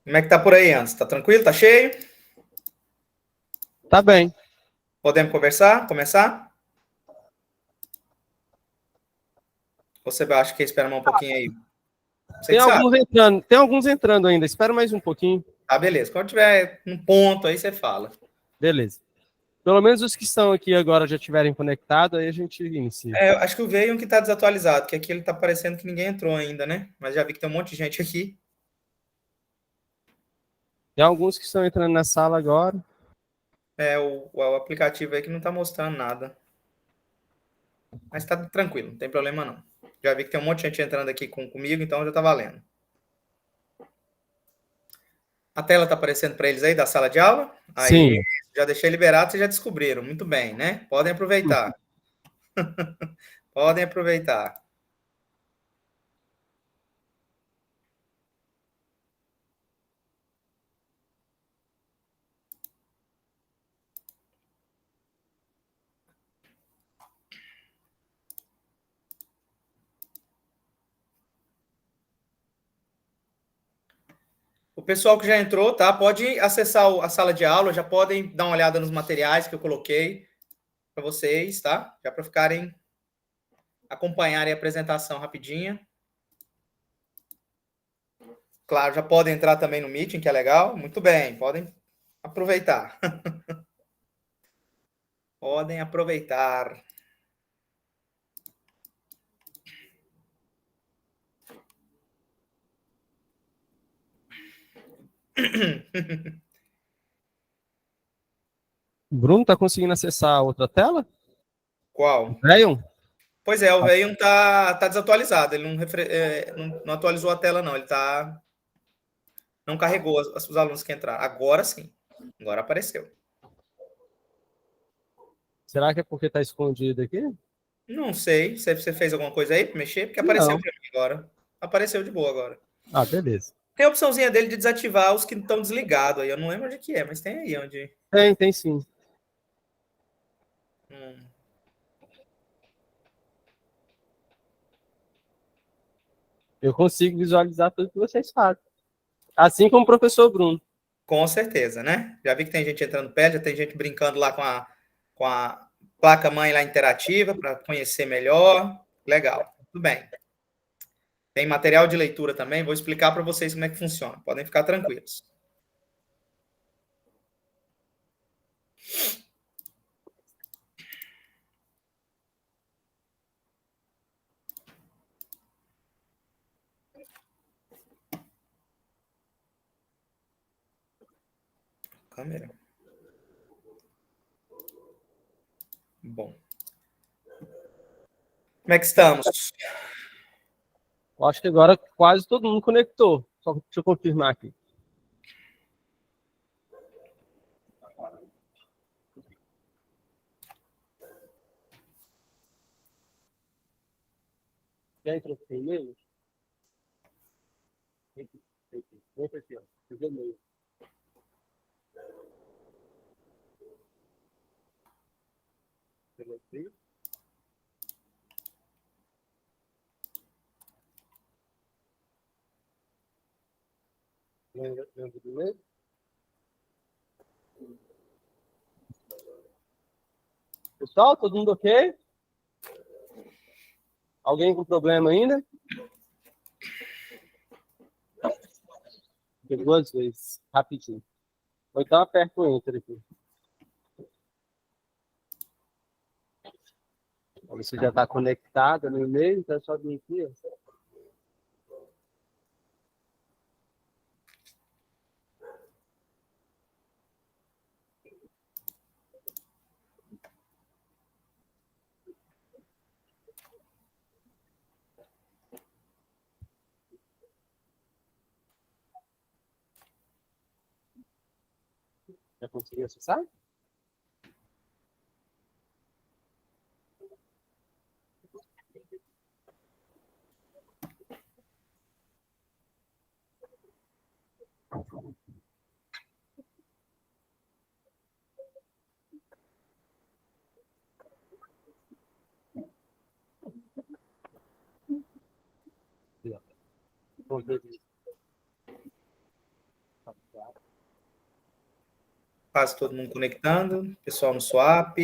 Como é que tá por aí, Anderson? Tá tranquilo? Tá cheio? Tá bem. Podemos conversar? Começar? Ou você acha que espera mais um pouquinho aí? Você Tem que sabe. alguns entrando ainda. Espera mais um pouquinho. Ah, beleza. Quando tiver um ponto aí, você fala. Beleza. Pelo menos os que estão aqui agora já estiverem conectados, aí a gente inicia. Eu acho que o veio um que tá desatualizado, que aqui ele tá parecendo que ninguém entrou ainda, né? Mas já vi que tem um monte de gente aqui. Tem alguns que estão entrando na sala agora. O aplicativo aí que não tá mostrando nada. Mas tá tranquilo, não tem problema não. Já vi que tem um monte de gente entrando aqui comigo, então já tá valendo. A tela tá aparecendo para eles aí da sala de aula? Aí, Sim. já deixei liberado, vocês já descobriram. Muito bem, né? Podem aproveitar. Podem aproveitar. O pessoal que já entrou, tá? Pode acessar a sala de aula, já podem dar uma olhada nos materiais que eu coloquei para vocês, tá? Já para ficarem acompanharem a apresentação rapidinha. Claro, já podem entrar também no meeting, que é legal. Muito bem, podem aproveitar. Podem aproveitar. O Bruno tá conseguindo acessar a outra tela? Qual? Veio? Pois é, o Veium tá desatualizado. Ele não atualizou a tela, não. Ele não carregou os alunos que entraram. Agora sim. Agora apareceu. Será que é porque tá escondido aqui? Não sei se você fez alguma coisa aí para mexer, porque apareceu Não. para mim agora. Apareceu de boa agora. Ah, beleza. Tem a opçãozinha dele de desativar os que estão desligados aí. Eu não lembro onde que é, mas tem aí onde. Tem sim. Hum, Eu consigo visualizar tudo que vocês fazem. Assim como o professor Bruno. com certeza, né? Já vi que tem gente entrando perto, já tem gente brincando lá com a placa-mãe lá interativa para conhecer melhor. Legal. Tudo bem. Tem material de leitura também, vou explicar para vocês como é que funciona. Podem ficar tranquilos. Câmera. Bom. Como é que estamos? Eu acho que agora quase todo mundo conectou. Só deixa eu confirmar aqui. Já entrou com e-mail? Vem aqui, ó. E-mail. Lembra do e-mail? Pessoal, todo mundo ok? Alguém com problema ainda? Duas vezes, rapidinho. Ou então aperta o Enter aqui. Você já está conectado no e-mail, então é só vir aqui. Ó. Já conseguiu acessar? Quase todo mundo conectando. Pessoal no swap.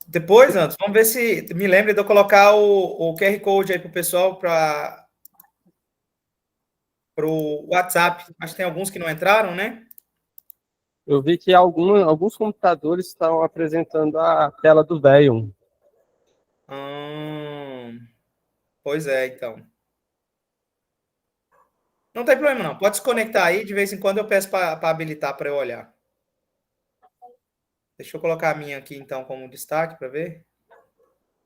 Depois, Anderson, vamos ver se me lembra de eu colocar o QR Code aí para o pessoal para o WhatsApp. Acho que tem alguns que não entraram, né? Eu vi que alguns computadores estão apresentando a tela do Veil. Pois é, então. Não tem problema, não. Pode se conectar aí. De vez em quando eu peço para habilitar para eu olhar. Deixa eu colocar a minha aqui, então, como destaque para ver.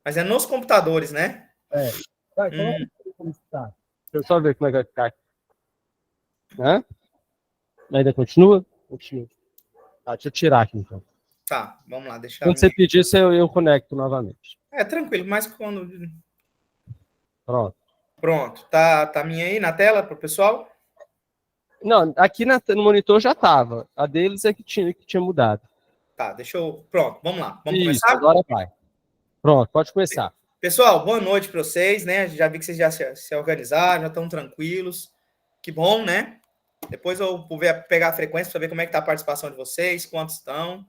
Mas é nos computadores, né? Vai, como está? Deixa eu só ver como é que vai ficar. Hã? Ainda continua? Continua. Tá, deixa eu tirar aqui, então. Tá, vamos lá. Deixa Quando você pedir, eu conecto novamente. É, tranquilo, mas quando... Pronto. Pronto. Tá a minha aí na tela para o pessoal? Não, aqui no monitor já estava. A deles é que tinha mudado. Tá, deixa eu... Pronto, vamos lá. Vamos Isso, começar? agora vai. Pronto, pode começar. Pessoal, boa noite para vocês, né? Já vi que vocês já se organizaram, já estão tranquilos. Que bom, né? Depois eu vou pegar a frequência para ver como é que está a participação de vocês, quantos estão.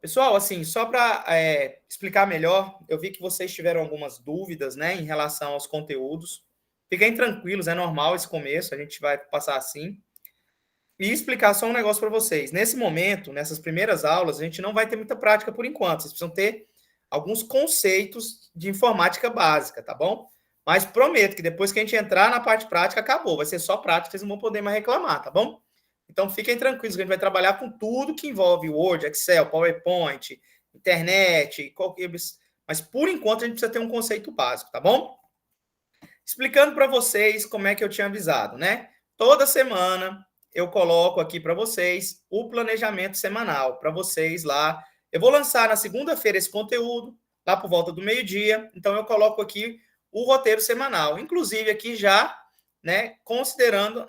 Pessoal, assim, só para explicar melhor, eu vi que vocês tiveram algumas dúvidas, né, em relação aos conteúdos. Fiquem tranquilos, é normal esse começo, a gente vai passar assim. E explicar só um negócio para vocês. Nesse momento, nessas primeiras aulas, a gente não vai ter muita prática por enquanto. Vocês precisam ter alguns conceitos de informática básica, tá bom? Mas prometo que depois que a gente entrar na parte prática, acabou. Vai ser só prática, vocês não vão poder mais reclamar, tá bom? Então fiquem tranquilos que a gente vai trabalhar com tudo que envolve Word, Excel, PowerPoint, internet, qualquer... Mas por enquanto a gente precisa ter um conceito básico, tá bom? Explicando para vocês como é que eu tinha avisado, né? Toda semana eu coloco aqui para vocês o planejamento semanal, para vocês lá. Eu vou lançar na segunda-feira esse conteúdo, lá por volta do meio-dia. Então, eu coloco aqui o roteiro semanal. Inclusive, aqui já, né, considerando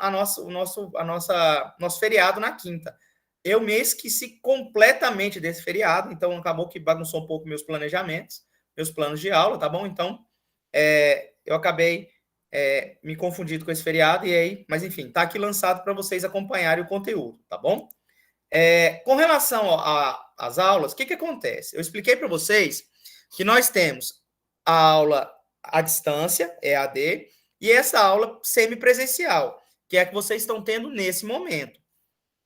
nosso feriado na quinta. Eu me esqueci completamente desse feriado, então acabou que bagunçou um pouco meus planejamentos, meus planos de aula, tá bom? Então, eu acabei me confundido com esse feriado, e aí, mas enfim, tá aqui lançado para vocês acompanharem o conteúdo, tá bom? Com relação às aulas, o que acontece? Eu expliquei para vocês que nós temos a aula à distância, EAD, e essa aula semipresencial, que é a que vocês estão tendo nesse momento.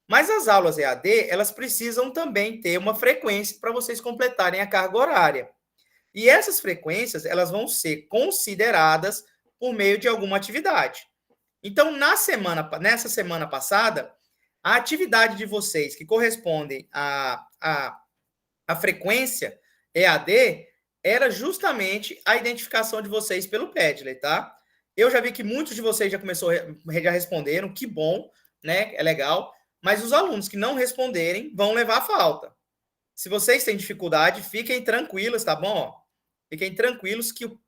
Mas as aulas EAD, elas precisam também ter uma frequência para vocês completarem a carga horária. E essas frequências, elas vão ser consideradas por meio de alguma atividade. Então, nessa semana passada, a atividade de vocês que correspondem à frequência EAD era justamente a identificação de vocês pelo Padlet, tá? Eu já vi que muitos de vocês já responderam, que bom, né? É legal. Mas os alunos que não responderem vão levar a falta. Se vocês têm dificuldade, fiquem tranquilos, tá bom? Fiquem tranquilos que o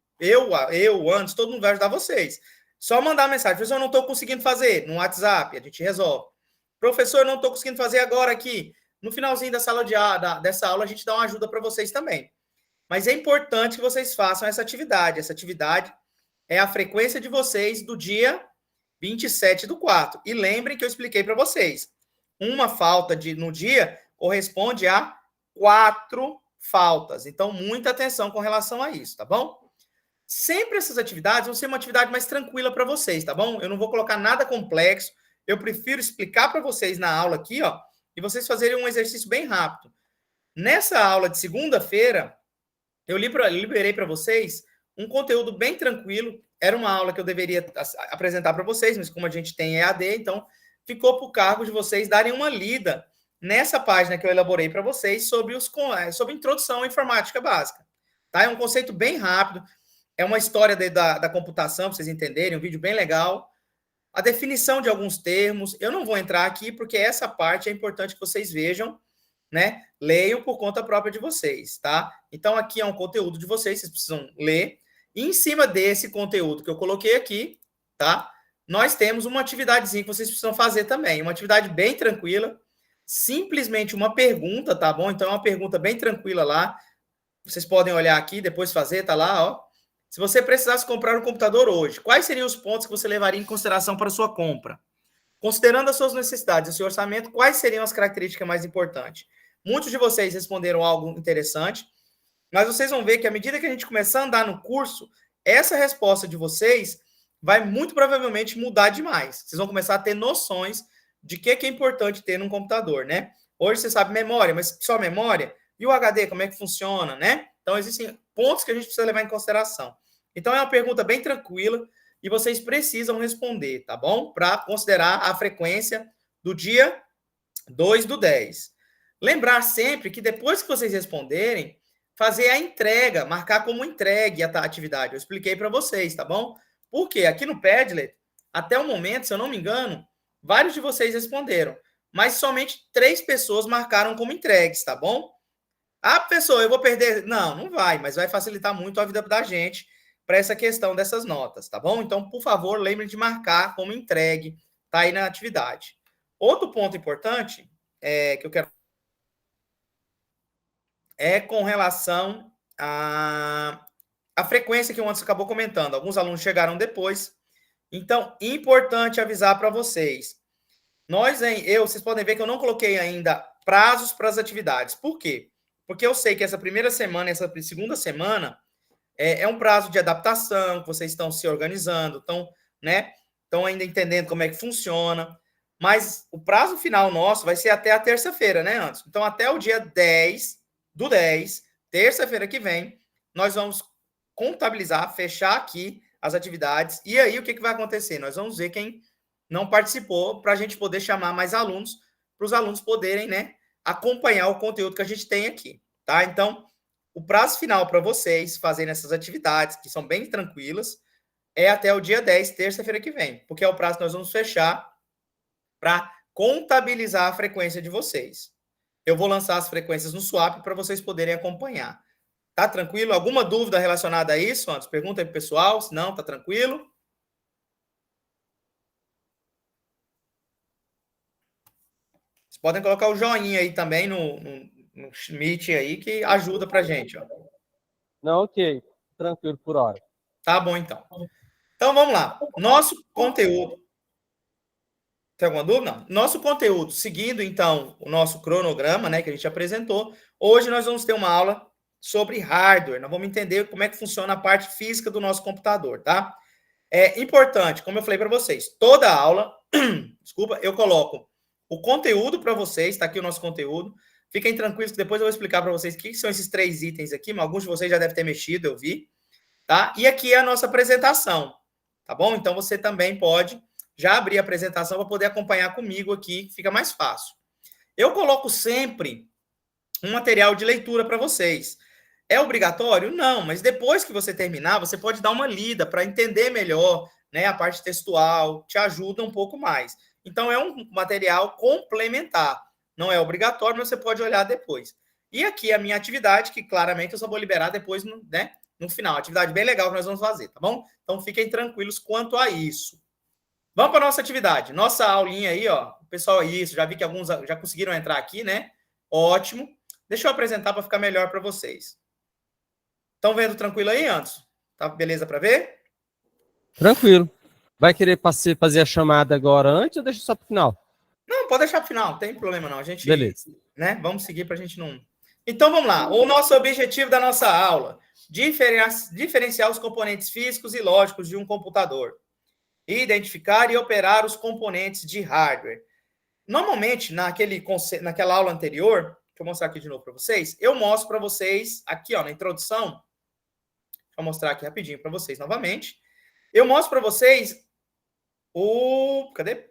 Anderson, todo mundo vai ajudar vocês. Só mandar mensagem. Professor, eu não estou conseguindo fazer. No WhatsApp, a gente resolve. Professor, eu não estou conseguindo fazer agora aqui. No finalzinho dessa aula, a gente dá uma ajuda para vocês também. Mas é importante que vocês façam essa atividade. Essa atividade é a frequência de vocês do dia 27/4. E lembrem que eu expliquei para vocês. Uma falta no dia corresponde a 4 faltas. Então, muita atenção com relação a isso, tá bom? Sempre essas atividades vão ser uma atividade mais tranquila para vocês, tá bom? Eu não vou colocar nada complexo. Eu prefiro explicar para vocês na aula aqui, ó, e vocês fazerem um exercício bem rápido. Nessa aula de segunda-feira, eu liberei para vocês um conteúdo bem tranquilo. Era uma aula que eu deveria apresentar para vocês, mas como a gente tem EAD, então ficou por cargo de vocês darem uma lida nessa página que eu elaborei para vocês sobre introdução à informática básica. Tá? É um conceito bem rápido, é uma história da computação, para vocês entenderem, um vídeo bem legal. A definição de alguns termos, eu não vou entrar aqui, porque essa parte é importante que vocês vejam, né? Leiam por conta própria de vocês, tá? Então, aqui é um conteúdo de vocês precisam ler. E em cima desse conteúdo que eu coloquei aqui, tá? Nós temos uma atividadezinha que vocês precisam fazer também. Uma atividade bem tranquila, simplesmente uma pergunta, tá bom? Então, é uma pergunta bem tranquila lá. Vocês podem olhar aqui, depois fazer, tá lá, ó. Se você precisasse comprar um computador hoje, quais seriam os pontos que você levaria em consideração para a sua compra? Considerando as suas necessidades e o seu orçamento, quais seriam as características mais importantes? Muitos de vocês responderam algo interessante, mas vocês vão ver que à medida que a gente começar a andar no curso, essa resposta de vocês vai muito provavelmente mudar demais. Vocês vão começar a ter noções de que é importante ter num computador, né? Hoje você sabe memória, mas só memória? E o HD, como é que funciona, né? Então, existem pontos que a gente precisa levar em consideração. Então, é uma pergunta bem tranquila e vocês precisam responder, tá bom? Para considerar a frequência do dia 2/10. Lembrar sempre que depois que vocês responderem, fazer a entrega, marcar como entregue a atividade. Eu expliquei para vocês, tá bom? Porque aqui no Padlet, até o momento, se eu não me engano, vários de vocês responderam, mas somente 3 pessoas marcaram como entregues, tá bom? Ah, pessoa, eu vou perder. Não, não vai, mas vai facilitar muito a vida da gente para essa questão dessas notas, tá bom? Então, por favor, lembre de marcar como entregue, tá aí na atividade. Outro ponto importante que eu quero é com relação à frequência que o Anderson acabou comentando. Alguns alunos chegaram depois. Então, importante avisar para vocês. Vocês podem ver que eu não coloquei ainda prazos para as atividades. Por quê? Porque eu sei que essa primeira semana, essa segunda semana, é um prazo de adaptação, que vocês estão se organizando, estão ainda entendendo como é que funciona. Mas o prazo final nosso vai ser até a terça-feira, né, Anderson? Então, até o dia 10/10, terça-feira que vem, nós vamos contabilizar, fechar aqui as atividades. E aí, o que vai acontecer? Nós vamos ver quem não participou para a gente poder chamar mais alunos, para os alunos poderem, acompanhar o conteúdo que a gente tem aqui, tá? Então, o prazo final para vocês fazerem essas atividades, que são bem tranquilas, é até o dia 10, terça-feira que vem, porque é o prazo que nós vamos fechar para contabilizar a frequência de vocês. Eu vou lançar as frequências no Swap para vocês poderem acompanhar. Tá tranquilo? Alguma dúvida relacionada a isso? Antes, pergunta aí pro pessoal, se não, tá tranquilo? Vocês podem colocar o joinha aí também no Meet aí, que ajuda pra gente, ó. Não, ok. Tranquilo por hora. Tá bom, então. Então, vamos lá. Nosso conteúdo... Tem alguma dúvida? Não. Nosso conteúdo, seguindo, então, o nosso cronograma, que a gente apresentou, hoje nós vamos ter uma aula sobre hardware. Nós vamos entender como é que funciona a parte física do nosso computador, tá? É importante, como eu falei para vocês, toda aula, desculpa, eu coloco o conteúdo para vocês, tá aqui o nosso conteúdo. Fiquem tranquilos que depois eu vou explicar para vocês o que são esses 3 itens aqui, mas alguns de vocês já devem ter mexido, eu vi, tá? E aqui é a nossa apresentação, tá bom? Então você também pode já abrir a apresentação para poder acompanhar comigo aqui, fica mais fácil. Eu coloco sempre um material de leitura para vocês. É obrigatório? Não, mas depois que você terminar, você pode dar uma lida para entender melhor, a parte textual, te ajuda um pouco mais. Então, é um material complementar. Não é obrigatório, mas você pode olhar depois. E aqui a minha atividade, que claramente eu só vou liberar depois, no final. Atividade bem legal que nós vamos fazer, tá bom? Então, fiquem tranquilos quanto a isso. Vamos para a nossa atividade. Nossa aulinha aí, ó. Pessoal, isso. Já vi que alguns já conseguiram entrar aqui, né? Ótimo. Deixa eu apresentar para ficar melhor para vocês. Estão vendo tranquilo aí, Anderson? Tá beleza para ver? Tranquilo. Vai querer fazer a chamada agora antes ou deixa só para o final? Não, pode deixar para o final. Não tem problema não. A gente, beleza. Vamos seguir para a gente não... Então, vamos lá. O nosso objetivo da nossa aula, diferenciar os componentes físicos e lógicos de um computador. Identificar e operar os componentes de hardware. Normalmente, naquela aula anterior, deixa eu mostrar aqui de novo para vocês, eu mostro para vocês, aqui ó, na introdução, deixa eu mostrar aqui rapidinho para vocês novamente, eu mostro para vocês cadê?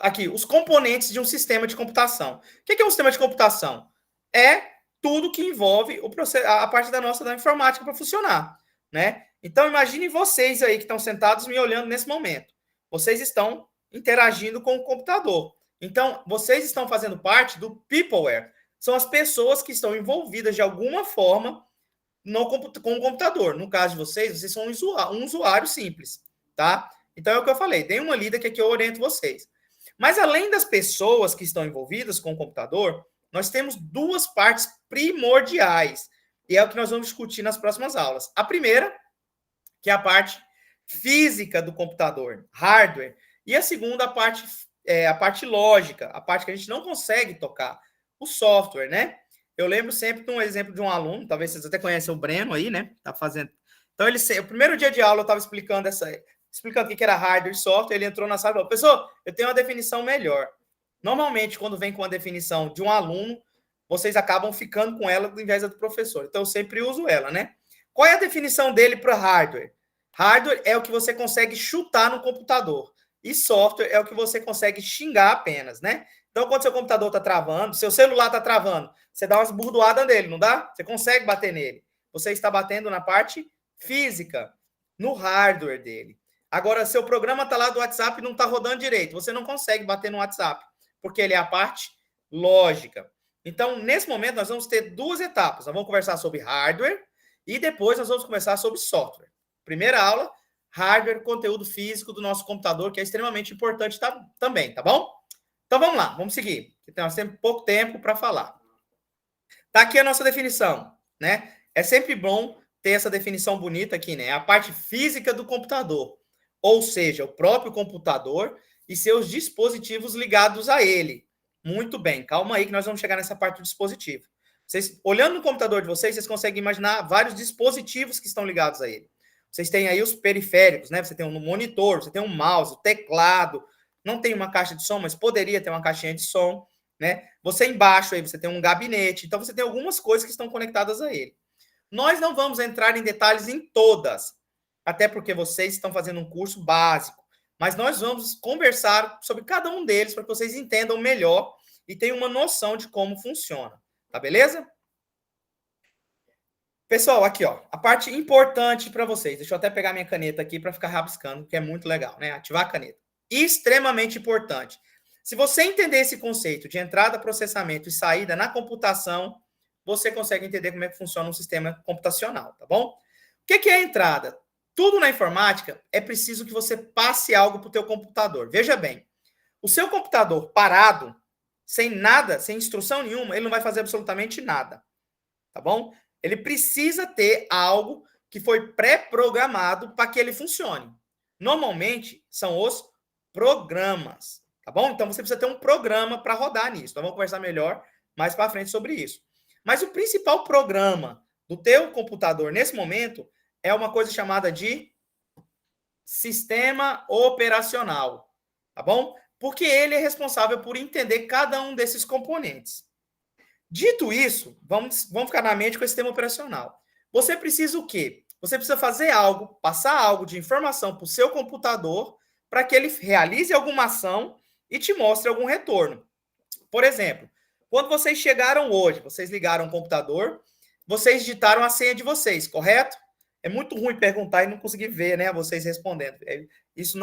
Aqui, os componentes de um sistema de computação. O que é um sistema de computação? É tudo que envolve a parte da informática para funcionar, né? Então, imagine vocês aí que estão sentados me olhando nesse momento. Vocês estão interagindo com o computador. Então, vocês estão fazendo parte do peopleware. São as pessoas que estão envolvidas de alguma forma com o computador. No caso de vocês são um usuário simples, tá? Então, é o que eu falei. Deem uma lida que aqui eu oriento vocês. Mas, além das pessoas que estão envolvidas com o computador, nós temos 2 partes primordiais. E é o que nós vamos discutir nas próximas aulas. A primeira que é a parte física do computador, hardware. E a segunda, a parte lógica, a parte que a gente não consegue tocar, o software, né? Eu lembro sempre de um exemplo de um aluno, talvez vocês até conhecem o Breno aí, né? Tá fazendo. Então, o primeiro dia de aula eu estava explicando o que era hardware e software, ele entrou na sala e falou: professor, eu tenho uma definição melhor. Normalmente, quando vem com a definição de um aluno, vocês acabam ficando com ela ao invés da do professor. Então, eu sempre uso ela, né? Qual é a definição dele para hardware? Hardware é o que você consegue chutar no computador. E software é o que você consegue xingar apenas, né? Então, quando seu computador está travando, seu celular está travando, você dá umas burdoadas nele, não dá? Você consegue bater nele. Você está batendo na parte física, no hardware dele. Agora, seu programa está lá do WhatsApp e não está rodando direito. Você não consegue bater no WhatsApp, porque ele é a parte lógica. Então, nesse momento, nós vamos ter duas etapas. Nós vamos conversar sobre hardware e depois nós vamos conversar sobre software. Primeira aula, hardware, conteúdo físico do nosso computador, que é extremamente importante também, tá bom? Então, vamos lá, vamos seguir. Nós temos pouco tempo para falar. Tá aqui a nossa definição, né? É sempre bom ter essa definição bonita aqui, né? A parte física do computador, ou seja, o próprio computador e seus dispositivos ligados a ele. Muito bem, calma aí que nós vamos chegar nessa parte do dispositivo. Vocês, olhando no computador de vocês, vocês conseguem imaginar vários dispositivos que estão ligados a ele. Vocês têm aí os periféricos, né? Você tem um monitor, você tem um mouse, o teclado. Não tem uma caixa de som, mas poderia ter uma caixinha de som, né? Você embaixo aí, você tem um gabinete. Então, você tem algumas coisas que estão conectadas a ele. Nós não vamos entrar em detalhes em todas, até porque vocês estão fazendo um curso básico. Mas nós vamos conversar sobre cada um deles para que vocês entendam melhor e tenham uma noção de como funciona. Tá beleza? Pessoal, aqui, ó, a parte importante para vocês. Deixa eu até pegar minha caneta aqui para ficar rabiscando, que é muito legal, né? Ativar a caneta. Extremamente importante. Se você entender esse conceito de entrada, processamento e saída na computação, você consegue entender como é que funciona um sistema computacional, tá bom? O que é a entrada? Tudo na informática é preciso que você passe algo para o teu computador. Veja bem, o seu computador parado, sem nada, sem instrução nenhuma, ele não vai fazer absolutamente nada, tá bom? Ele precisa ter algo que foi pré-programado para que ele funcione. Normalmente, são os programas, tá bom? Então, você precisa ter um programa para rodar nisso. Então, vamos conversar melhor mais para frente sobre isso. Mas o principal programa do teu computador, nesse momento, é uma coisa chamada de sistema operacional, tá bom? Porque ele é responsável por entender cada um desses componentes. Dito isso, vamos ficar na mente com o sistema operacional. Você precisa o quê? Você precisa fazer algo, passar algo de informação para o seu computador para que ele realize alguma ação e te mostre algum retorno. Por exemplo, quando vocês chegaram hoje, vocês ligaram o computador, vocês digitaram a senha de vocês, correto? É muito ruim perguntar e não conseguir ver, né, vocês respondendo. Isso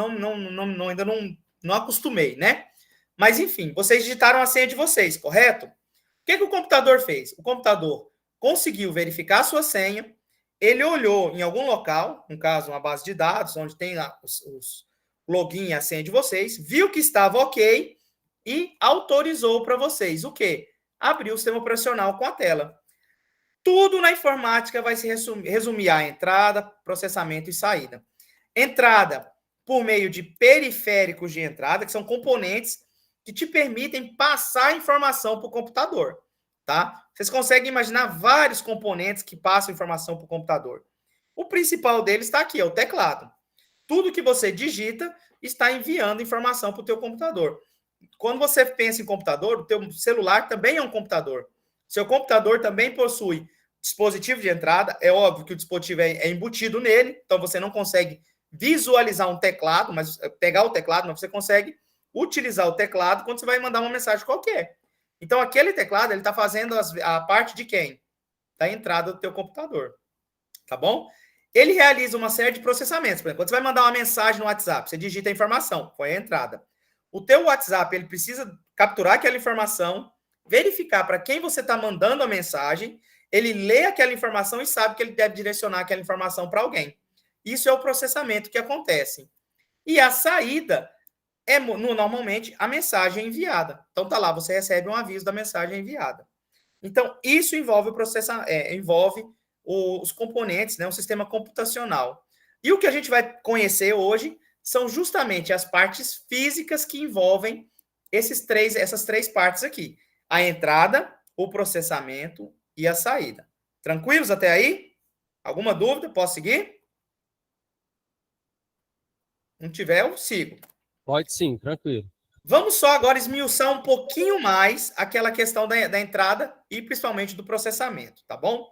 ainda não acostumei, né? Mas, enfim, vocês digitaram a senha de vocês, correto? O que o computador fez? O computador conseguiu verificar a sua senha, ele olhou em algum local, no caso, uma base de dados, onde tem os login e a senha de vocês, viu que estava ok e autorizou para vocês o quê? Abrir o sistema operacional com a tela. Tudo na informática vai se resumir a entrada, processamento e saída. Entrada por meio de periféricos de entrada, que são componentes que te permitem passar a informação para o computador, tá? Vocês conseguem imaginar vários componentes que passam informação para o computador. O principal deles está aqui, é o teclado. Tudo que você digita está enviando informação para o teu computador. Quando você pensa em computador, o teu celular também é um computador. Seu computador também possui dispositivo de entrada. É óbvio que o dispositivo é embutido nele, então você não consegue visualizar um teclado, mas pegar o teclado, mas você consegue utilizar o teclado quando você vai mandar uma mensagem qualquer. Então, aquele teclado, ele está fazendo a parte de quem? Da entrada do teu computador. Tá bom? Ele realiza uma série de processamentos. Por exemplo, quando você vai mandar uma mensagem no WhatsApp, você digita a informação, foi a entrada. O teu WhatsApp, ele precisa capturar aquela informação, verificar para quem você está mandando a mensagem, ele lê aquela informação e sabe que ele deve direcionar aquela informação para alguém. Isso é o processamento que acontece. E a saída é normalmente a mensagem enviada. Então tá lá, você recebe um aviso da mensagem enviada. Então isso envolve envolve os componentes, né, um sistema computacional. E o que a gente vai conhecer hoje são justamente as partes físicas que envolvem essas três partes aqui. A entrada, o processamento e a saída. Tranquilos até aí? Alguma dúvida? Posso seguir? Não tiver, eu sigo. Pode sim, tranquilo. Vamos só agora esmiuçar um pouquinho mais aquela questão da entrada e principalmente do processamento, tá bom?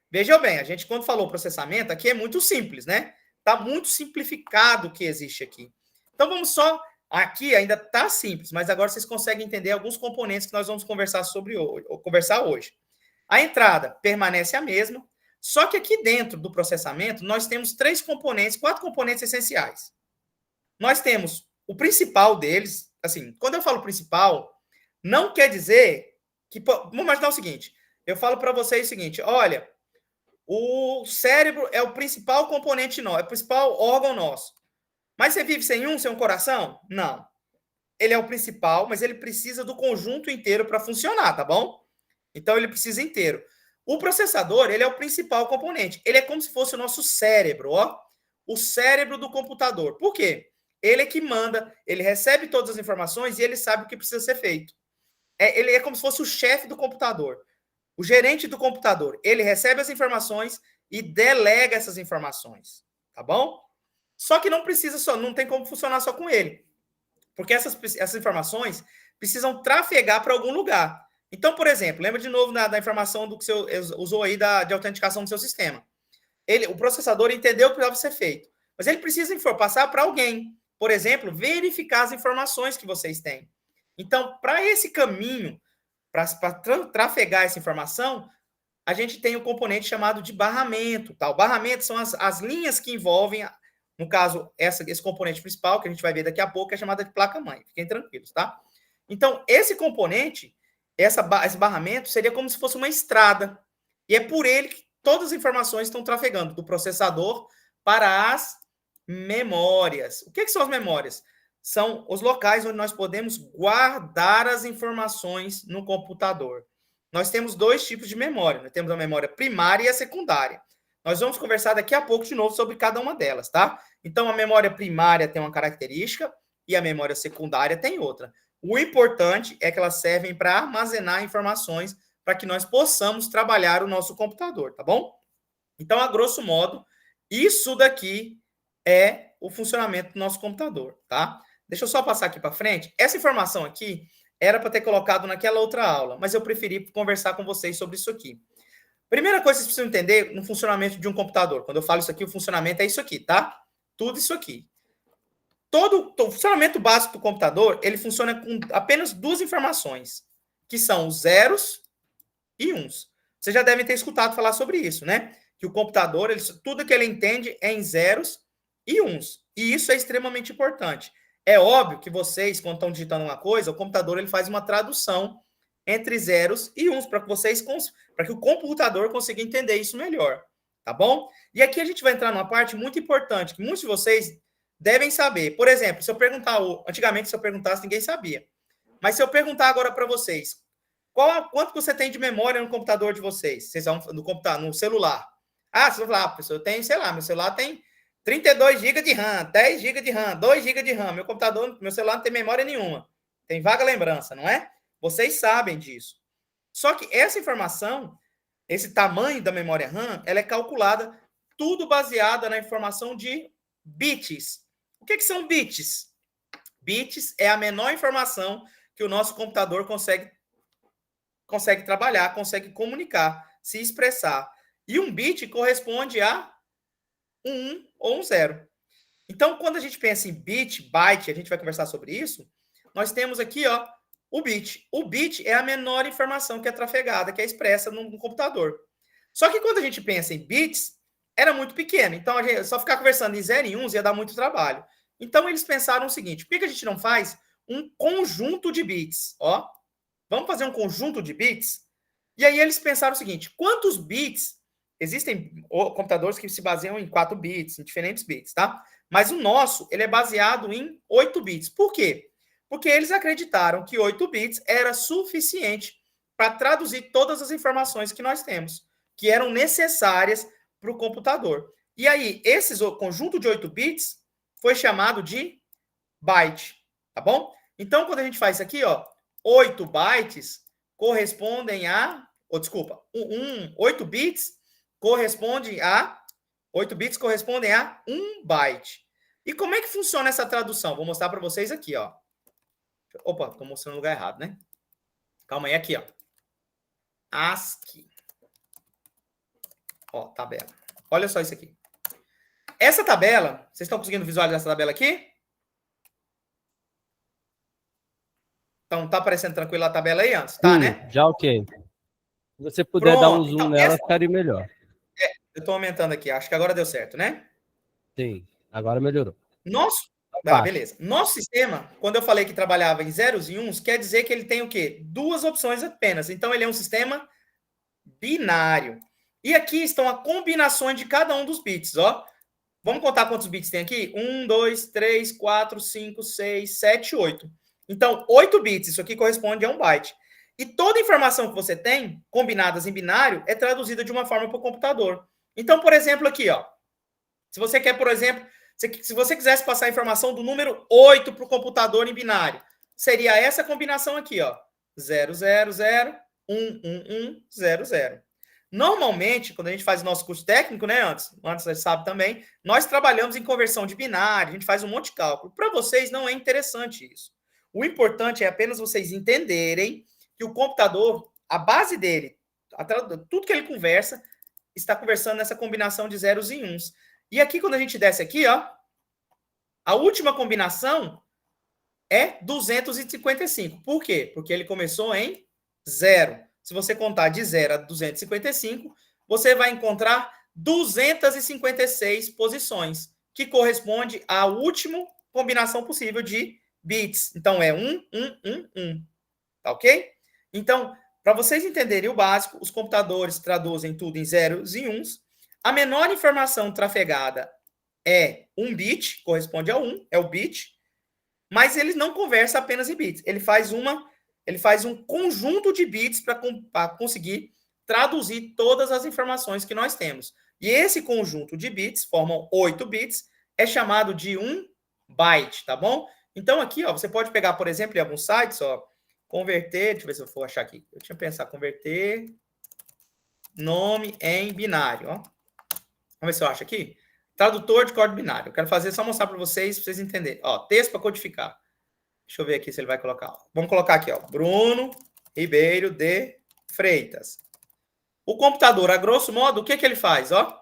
Veja bem, a gente quando falou processamento, aqui é muito simples, né? Tá muito simplificado o que existe aqui. Então vamos só, aqui ainda tá simples, mas agora vocês conseguem entender alguns componentes que nós vamos conversar hoje. A entrada permanece a mesma, só que aqui dentro do processamento nós temos quatro componentes essenciais. Nós temos o principal deles, assim, quando eu falo principal, não quer dizer que... Vamos imaginar o seguinte, eu falo para vocês o seguinte, olha, o cérebro é o principal componente nosso, é o principal órgão nosso. Mas você vive sem um coração? Não. Ele é o principal, mas ele precisa do conjunto inteiro para funcionar, tá bom? Então ele precisa inteiro. O processador, ele é o principal componente. Ele é como se fosse o nosso cérebro, ó. O cérebro do computador. Por quê? Ele é que manda, ele recebe todas as informações e ele sabe o que precisa ser feito. Ele é como se fosse o chefe do computador, o gerente do computador. Ele recebe as informações e delega essas informações, tá bom? Só que não precisa só, não tem como funcionar só com ele, porque essas informações precisam trafegar para algum lugar. Então, por exemplo, lembra de novo da informação do que você usou aí de autenticação do seu sistema. O processador entendeu o que precisava ser feito, mas ele precisa passar para alguém. Por exemplo, verificar as informações que vocês têm. Então, para esse caminho, para trafegar essa informação, a gente tem um componente chamado de barramento. Tá? O barramento são as linhas que envolvem, no caso, esse componente principal, que a gente vai ver daqui a pouco, que é chamada de placa-mãe. Fiquem tranquilos, tá? Então, esse componente, esse barramento, seria como se fosse uma estrada. E é por ele que todas as informações estão trafegando do processador para as memórias. O que são as memórias? São os locais onde nós podemos guardar as informações no computador. Nós temos dois tipos de memória. Nós temos a memória primária e a secundária. Nós vamos conversar daqui a pouco de novo sobre cada uma delas, tá? Então, a memória primária tem uma característica e a memória secundária tem outra. O importante é que elas servem para armazenar informações para que nós possamos trabalhar o nosso computador, tá bom? Então, a grosso modo, isso daqui é o funcionamento do nosso computador, tá? Deixa eu só passar aqui para frente. Essa informação aqui era para ter colocado naquela outra aula, mas eu preferi conversar com vocês sobre isso aqui. Primeira coisa que vocês precisam entender no funcionamento de um computador. Quando eu falo isso aqui, o funcionamento é isso aqui, tá? Tudo isso aqui. Todo o funcionamento básico do computador, ele funciona com apenas duas informações, que são os zeros e uns. Vocês já devem ter escutado falar sobre isso, né? Que o computador, tudo que ele entende é em zeros e uns. E isso é extremamente importante. É óbvio que vocês, quando estão digitando uma coisa, o computador ele faz uma tradução entre zeros e uns para que o computador consiga entender isso melhor, tá bom? E aqui a gente vai entrar numa parte muito importante que muitos de vocês devem saber. Por exemplo, se eu perguntar, antigamente se eu perguntasse ninguém sabia. Mas se eu perguntar agora para vocês, quanto você tem de memória no computador de vocês? Vocês vão no celular. Ah, você vai falar, professor, eu tenho, sei lá, meu celular tem 32 GB de RAM, 10 GB de RAM, 2 GB de RAM. Meu celular não tem memória nenhuma. Tem vaga lembrança, não é? Vocês sabem disso. Só que essa informação, esse tamanho da memória RAM, ela é calculada tudo baseada na informação de bits. O que são bits? Bits é a menor informação que o nosso computador consegue trabalhar, consegue comunicar, se expressar. E um bit corresponde a um 1 ou um 0. Então, quando a gente pensa em bit, byte, a gente vai conversar sobre isso, nós temos aqui, ó, o bit. O bit é a menor informação que é trafegada, que é expressa no computador. Só que quando a gente pensa em bits, era muito pequeno. Então, a gente só ficar conversando em 0 e 1 ia dar muito trabalho. Então, eles pensaram o seguinte, por que a gente não faz um conjunto de bits? Ó, vamos fazer um conjunto de bits? E aí eles pensaram o seguinte, quantos bits... Existem computadores que se baseiam em 4 bits, em diferentes bits, tá? Mas o nosso, ele é baseado em 8 bits. Por quê? Porque eles acreditaram que 8 bits era suficiente para traduzir todas as informações que nós temos, que eram necessárias para o computador. E aí, esse conjunto de 8 bits foi chamado de byte, tá bom? Então, quando a gente faz isso aqui, ó, 8 bytes correspondem a... 8 bits correspondem a... 8 bits correspondem a 1 byte. E como é que funciona essa tradução? Vou mostrar para vocês aqui, ó. Opa, estou mostrando o lugar errado, né? Calma aí, aqui, ó. ASCII. Ó, tabela. Olha só isso aqui. Essa tabela, vocês estão conseguindo visualizar essa tabela aqui? Então, tá aparecendo tranquilo a tabela aí antes? Tá, né? Já ok. Se você puder dar um zoom então, nela, ficaria melhor. Eu estou aumentando aqui. Acho que agora deu certo, né? Sim, agora melhorou. Beleza. Nosso sistema, quando eu falei que trabalhava em zeros e uns, quer dizer que ele tem o quê? 2 opções apenas. Então, ele é um sistema binário. E aqui estão as combinações de cada um dos bits, ó. Vamos contar quantos bits tem aqui? 1, 2, 3, 4, 5, 6, 7, 8. Então, 8 bits, isso aqui corresponde a 1 byte. E toda informação que você tem, combinadas em binário, é traduzida de uma forma para o computador. Então, por exemplo, aqui, ó. Se você quer, por exemplo, se você quisesse passar a informação do número 8 para o computador em binário, seria essa combinação aqui, ó. 0, 0, 0, 1, 1, 1, 0, 0. Normalmente, quando a gente faz o nosso curso técnico, né, antes você sabe também, nós trabalhamos em conversão de binário, a gente faz um monte de cálculo. Para vocês não é interessante isso. O importante é apenas vocês entenderem que o computador, a base dele, tudo que ele conversa, está conversando nessa combinação de zeros e uns. E aqui, quando a gente desce aqui, ó, a última combinação é 255. Por quê? Porque ele começou em 0. Se você contar de 0 a 255, você vai encontrar 256 posições, que corresponde à última combinação possível de bits. Então, é 1, 1, 1, 1. Tá ok? Então, para vocês entenderem o básico, os computadores traduzem tudo em zeros e uns. A menor informação trafegada é 1 bit, corresponde a 1, é o bit. Mas ele não conversa apenas em bits. Ele faz um conjunto de bits para conseguir traduzir todas as informações que nós temos. E esse conjunto de bits, formam 8 bits, é chamado de 1 byte, tá bom? Então aqui, ó, você pode pegar, por exemplo, em alguns sites, ó, converter, deixa eu ver se eu vou achar aqui. Eu tinha pensado converter nome em binário, ó. Vamos ver se eu acho aqui. Tradutor de código binário. Eu quero fazer só mostrar para vocês entenderem. Ó, texto para codificar. Deixa eu ver aqui se ele vai colocar. Ó. Vamos colocar aqui, ó. Bruno Ribeiro de Freitas. O computador, a grosso modo, o que ele faz? Ó?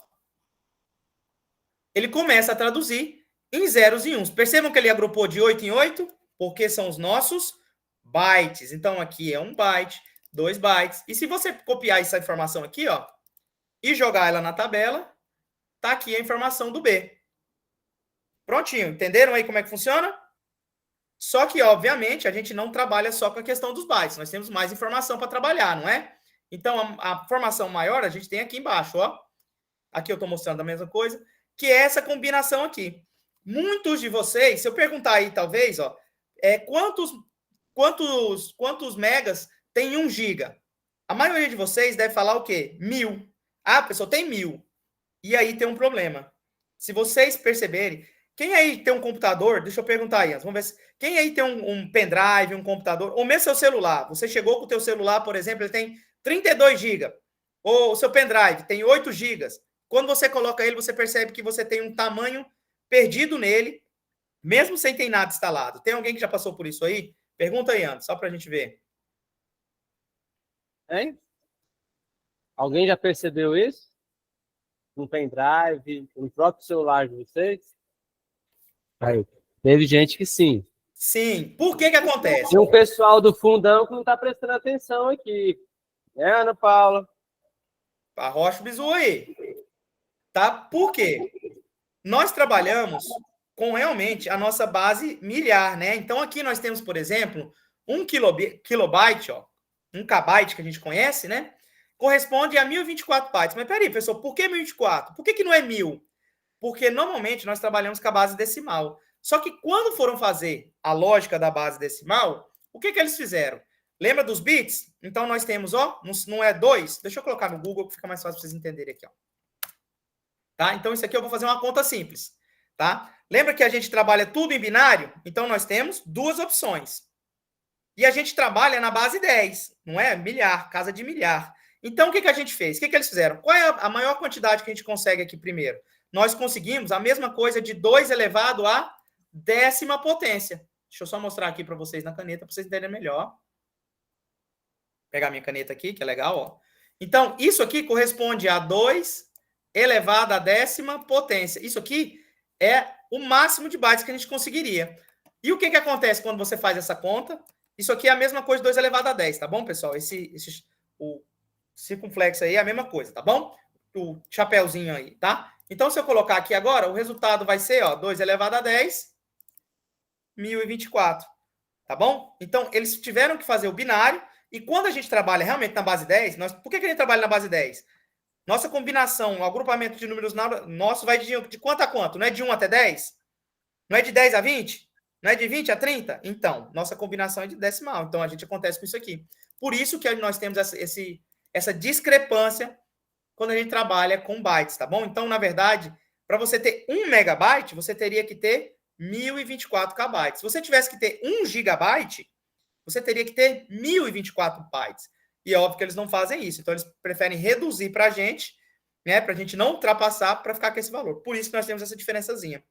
Ele começa a traduzir em zeros e uns. Percebam que ele agrupou de 8 em 8, porque são os nossos bytes. Então, aqui é 1 byte, 2 bytes. E se você copiar essa informação aqui, ó, e jogar ela na tabela, tá aqui a informação do B. Prontinho. Entenderam aí como é que funciona? Só que, obviamente, a gente não trabalha só com a questão dos bytes. Nós temos mais informação para trabalhar, não é? Então, a formação maior a gente tem aqui embaixo, ó. Aqui eu estou mostrando a mesma coisa, que é essa combinação aqui. Muitos de vocês, se eu perguntar aí, talvez, ó, quantos megas tem 1 giga? A maioria de vocês deve falar o quê? 1000. Ah, a pessoa tem 1000. E aí tem um problema. Se vocês perceberem, quem aí tem um computador, deixa eu perguntar aí, vamos ver se, quem aí tem um pendrive, um computador, ou mesmo seu celular, você chegou com o teu celular, por exemplo, ele tem 32 GB, ou o seu pendrive tem 8 GB. Quando você coloca ele, você percebe que você tem um tamanho perdido nele, mesmo sem ter nada instalado. Tem alguém que já passou por isso aí? Pergunta aí, Anderson, só para a gente ver. Hein? Alguém já percebeu isso? No pendrive, no próprio celular de vocês? Aí, teve gente que sim. Sim. Por que acontece? Tem um pessoal do fundão que não está prestando atenção aqui. É, Ana Paula? Arrocha o bizu aí. Tá? Por quê? Nós trabalhamos com realmente a nossa base miliar, né? Então aqui nós temos, por exemplo, 1 kilobyte, ó, 1 kbyte que a gente conhece, né? Corresponde a 1024 bytes. Mas peraí, professor, por que 1024? Por que não é 1000? Porque normalmente nós trabalhamos com a base decimal. Só que quando foram fazer a lógica da base decimal, o que eles fizeram? Lembra dos bits? Então nós temos, ó, não é 2. Deixa eu colocar no Google que fica mais fácil para vocês entenderem aqui, ó. Tá? Então, isso aqui eu vou fazer uma conta simples. Tá? Lembra que a gente trabalha tudo em binário? Então, nós temos duas opções. E a gente trabalha na base 10, não é? Milhar, casa de milhar. Então, o que a gente fez? O que eles fizeram? Qual é a maior quantidade que a gente consegue aqui primeiro? Nós conseguimos a mesma coisa de 2 elevado à 10ª potência. Deixa eu só mostrar aqui para vocês na caneta, para vocês entenderem melhor. Vou pegar minha caneta aqui, que é legal. Ó. Então, isso aqui corresponde a 2 elevado à 10ª potência. Isso aqui é o máximo de bytes que a gente conseguiria. E o que acontece quando você faz essa conta? Isso aqui é a mesma coisa de 2 elevado a 10, tá bom, pessoal? O circunflexo aí é a mesma coisa, tá bom? O chapéuzinho aí, tá? Então, se eu colocar aqui agora, o resultado vai ser, ó, 2 elevado a 10, 1024, tá bom? Então, eles tiveram que fazer o binário, e quando a gente trabalha realmente na base 10, por que a gente trabalha na base 10? Nossa combinação, o agrupamento de números nosso vai de quanto a quanto? Não é de 1 até 10? Não é de 10 a 20? Não é de 20 a 30? Então, nossa combinação é de decimal. Então, a gente acontece com isso aqui. Por isso que nós temos essa discrepância quando a gente trabalha com bytes, tá bom? Então, na verdade, para você ter 1 megabyte, você teria que ter 1024 kbytes. Se você tivesse que ter 1 gigabyte, você teria que ter 1024 bytes. E é óbvio que eles não fazem isso. Então, eles preferem reduzir para a gente, né, para a gente não ultrapassar, para ficar com esse valor. Por isso que nós temos essa diferençazinha.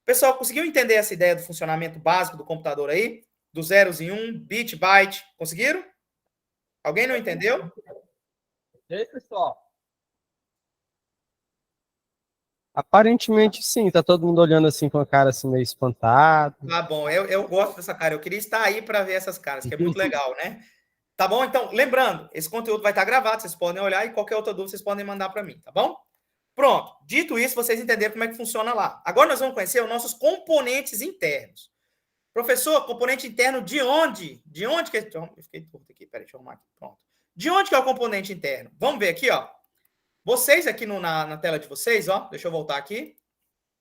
Pessoal, conseguiu entender essa ideia do funcionamento básico do computador aí? Do zeros e 1, bit, byte. Conseguiram? Alguém não entendeu? E aí, pessoal? Aparentemente, sim. Tá todo mundo olhando assim com a cara assim meio espantado. Tá bom, eu gosto dessa cara. Eu queria estar aí para ver essas caras, que é muito legal, né? Tá bom? Então, lembrando, esse conteúdo vai estar gravado, vocês podem olhar e qualquer outra dúvida vocês podem mandar para mim, tá bom? Pronto. Dito isso, vocês entenderam como é que funciona lá. Agora nós vamos conhecer os nossos componentes internos. Professor, componente interno de onde? De onde que... Eu fiquei torto aqui, peraí, deixa eu arrumar aqui. Pronto. De onde que é o componente interno? Vamos ver aqui, ó. Vocês aqui na tela de vocês, ó. Deixa eu voltar aqui.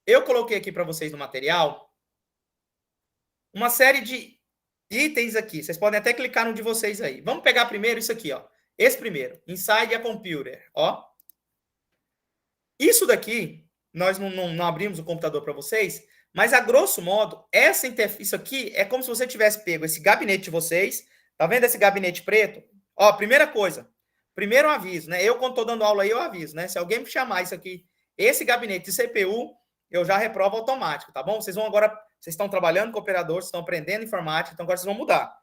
Eu coloquei aqui para vocês no material uma série de itens aqui. Vocês podem até clicar no de vocês aí. Vamos pegar primeiro isso aqui, ó. Esse primeiro. Inside a computer, ó. Isso daqui, nós não abrimos o computador para vocês, mas a grosso modo, isso aqui é como se você tivesse pego esse gabinete de vocês. Tá vendo esse gabinete preto? Ó, primeira coisa. Primeiro aviso, né? Eu, quando estou dando aula aí, eu aviso, né? Se alguém me chamar isso aqui, esse gabinete de CPU, eu já reprovo automático, tá bom? Vocês estão trabalhando com operadores, estão aprendendo informática, então agora vocês vão mudar.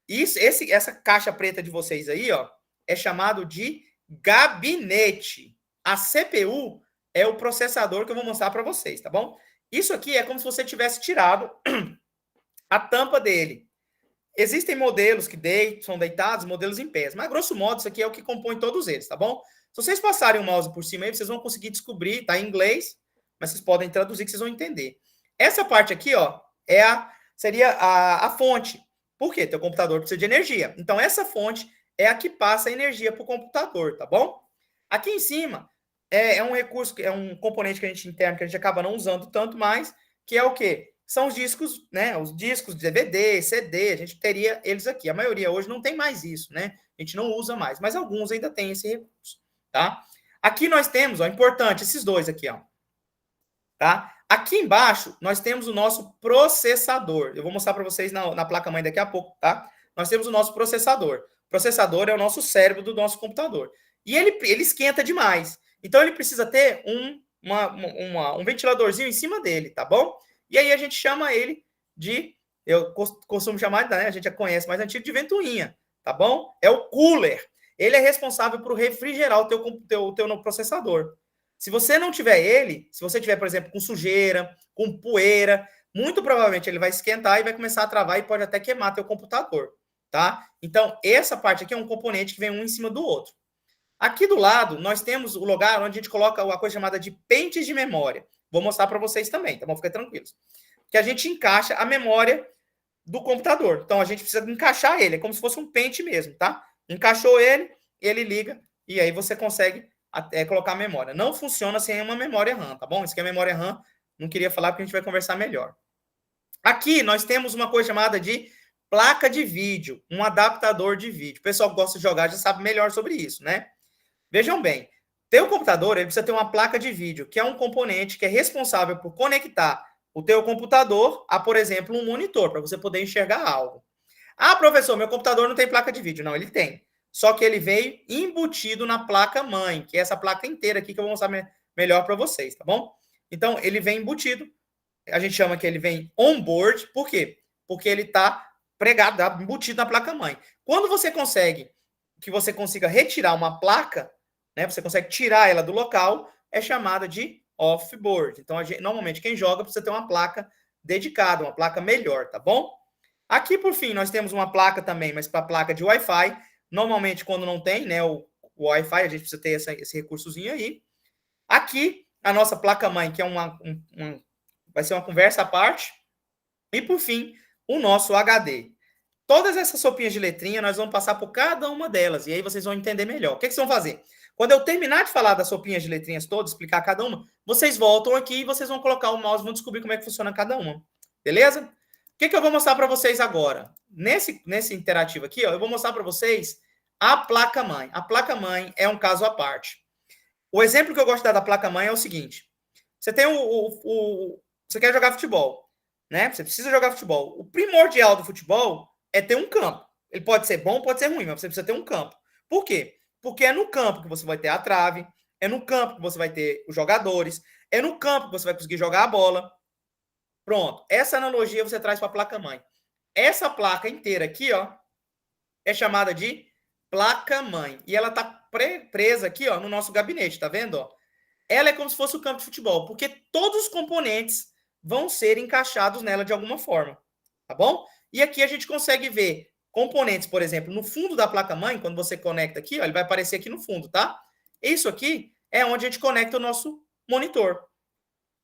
Essa caixa preta de vocês aí, ó, é chamado de gabinete. A CPU é o processador que eu vou mostrar para vocês, tá bom? Isso aqui é como se você tivesse tirado a tampa dele. Existem modelos que são deitados, modelos em pés, mas grosso modo isso aqui é o que compõe todos eles, tá bom? Se vocês passarem o mouse por cima aí, vocês vão conseguir descobrir, tá em inglês, mas vocês podem traduzir que vocês vão entender. Essa parte aqui, ó, seria a fonte. Por quê? Teu computador precisa de energia. Então, essa fonte é a que passa a energia para o computador, tá bom? Aqui em cima é um recurso, é um componente que a gente interno, que a gente acaba não usando tanto mais, que é o quê? São os discos, né? Os discos de DVD, CD, a gente teria eles aqui. A maioria hoje não tem mais isso, né? A gente não usa mais, mas alguns ainda têm esse recurso, tá? Aqui nós temos, ó, importante, esses dois aqui, ó. Tá? Aqui embaixo, nós temos o nosso processador. Eu vou mostrar para vocês na placa-mãe daqui a pouco, tá? Nós temos o nosso processador. O processador é o nosso cérebro do nosso computador. E ele esquenta demais. Então, ele precisa ter um ventiladorzinho em cima dele, tá bom? E aí, a gente chama ele eu costumo chamar, né, a gente já conhece mais antigo, de ventoinha, tá bom? É o cooler. Ele é responsável por refrigerar o teu processador. Se você não tiver ele, se você tiver, por exemplo, com sujeira, com poeira, muito provavelmente ele vai esquentar e vai começar a travar e pode até queimar teu computador, tá? Então, essa parte aqui é um componente que vem um em cima do outro. Aqui do lado, nós temos o lugar onde a gente coloca uma coisa chamada de pentes de memória. Vou mostrar para vocês também, tá bom? Fiquem tranquilos. Que a gente encaixa a memória do computador. Então, a gente precisa encaixar ele, é como se fosse um pente mesmo, tá? Encaixou ele, ele liga e aí você consegue colocar a memória. Não funciona sem uma memória RAM, tá bom? Isso aqui é memória RAM, não queria falar porque a gente vai conversar melhor. Aqui nós temos uma coisa chamada de placa de vídeo, um adaptador de vídeo. O pessoal que gosta de jogar já sabe melhor sobre isso, né? Vejam bem, Teu computador, ele precisa ter uma placa de vídeo, que é um componente que é responsável por conectar o teu computador a, por exemplo, um monitor, para você poder enxergar algo. Ah, professor, meu computador não tem placa de vídeo. Não, ele tem. Só que ele veio embutido na placa-mãe, que é essa placa inteira aqui que eu vou mostrar melhor para vocês, tá bom? Então, ele vem embutido. A gente chama que ele vem on-board. Por quê? Porque ele está pregado, embutido na placa-mãe. Quando você consiga retirar uma placa, né, você consegue tirar ela do local, é chamada de off-board. Então, normalmente, quem joga precisa ter uma placa dedicada, uma placa melhor, tá bom? Aqui, por fim, nós temos uma placa também, mas para placa de Wi-Fi. Normalmente, quando não tem, né, o Wi-Fi, a gente precisa ter esse recursozinho aí. Aqui, a nossa placa-mãe, que é vai ser uma conversa à parte. E, por fim, o nosso HD. Todas essas sopinhas de letrinha, nós vamos passar por cada uma delas, e aí vocês vão entender melhor. O que vocês vão fazer? Quando eu terminar de falar das sopinhas de letrinhas todas, explicar cada uma, vocês voltam aqui e vocês vão colocar o mouse e vão descobrir como é que funciona cada uma. Beleza? O que eu vou mostrar para vocês agora? Nesse interativo aqui, ó, eu vou mostrar para vocês a placa-mãe. A placa-mãe é um caso à parte. O exemplo que eu gosto de dar da placa-mãe é o seguinte. Você tem você quer jogar futebol, né? Você precisa jogar futebol. O primordial do futebol é ter um campo. Ele pode ser bom, pode ser ruim, mas você precisa ter um campo. Por quê? Porque é no campo que você vai ter a trave, é no campo que você vai ter os jogadores, é no campo que você vai conseguir jogar a bola. Pronto. Essa analogia você traz para a placa-mãe. Essa placa inteira aqui, ó, é chamada de placa-mãe. E ela está presa aqui, ó, no nosso gabinete, tá vendo? Ó? Ela é como se fosse o campo de futebol, porque todos os componentes vão ser encaixados nela de alguma forma, tá bom? E aqui a gente consegue ver componentes, por exemplo, no fundo da placa-mãe, quando você conecta aqui, ó, ele vai aparecer aqui no fundo, tá? Isso aqui é onde a gente conecta o nosso monitor.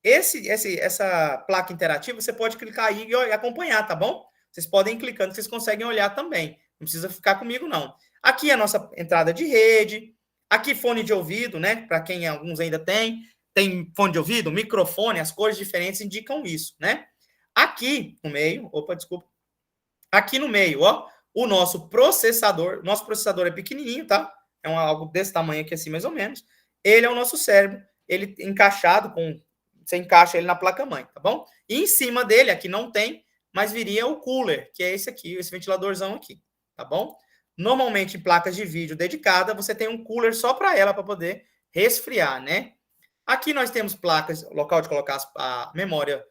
Essa placa interativa, você pode clicar aí e acompanhar, tá bom? Vocês podem ir clicando, vocês conseguem olhar também. Não precisa ficar comigo, não. Aqui é a nossa entrada de rede. Aqui, fone de ouvido, né? Para quem alguns ainda tem. Tem fone de ouvido, microfone, as cores diferentes indicam isso, né? Aqui no meio, desculpa. Aqui no meio, ó, o nosso processador. Nosso processador é pequenininho, tá? É algo desse tamanho aqui, assim, mais ou menos. Ele é o nosso cérebro. Ele encaixado com... Você encaixa ele na placa-mãe, tá bom? E em cima dele, aqui não tem, mas viria o cooler, que é esse aqui, esse ventiladorzão aqui, tá bom? Normalmente, em placas de vídeo dedicada, você tem um cooler só para ela, para poder resfriar, né? Aqui nós temos placas, local de colocar a memória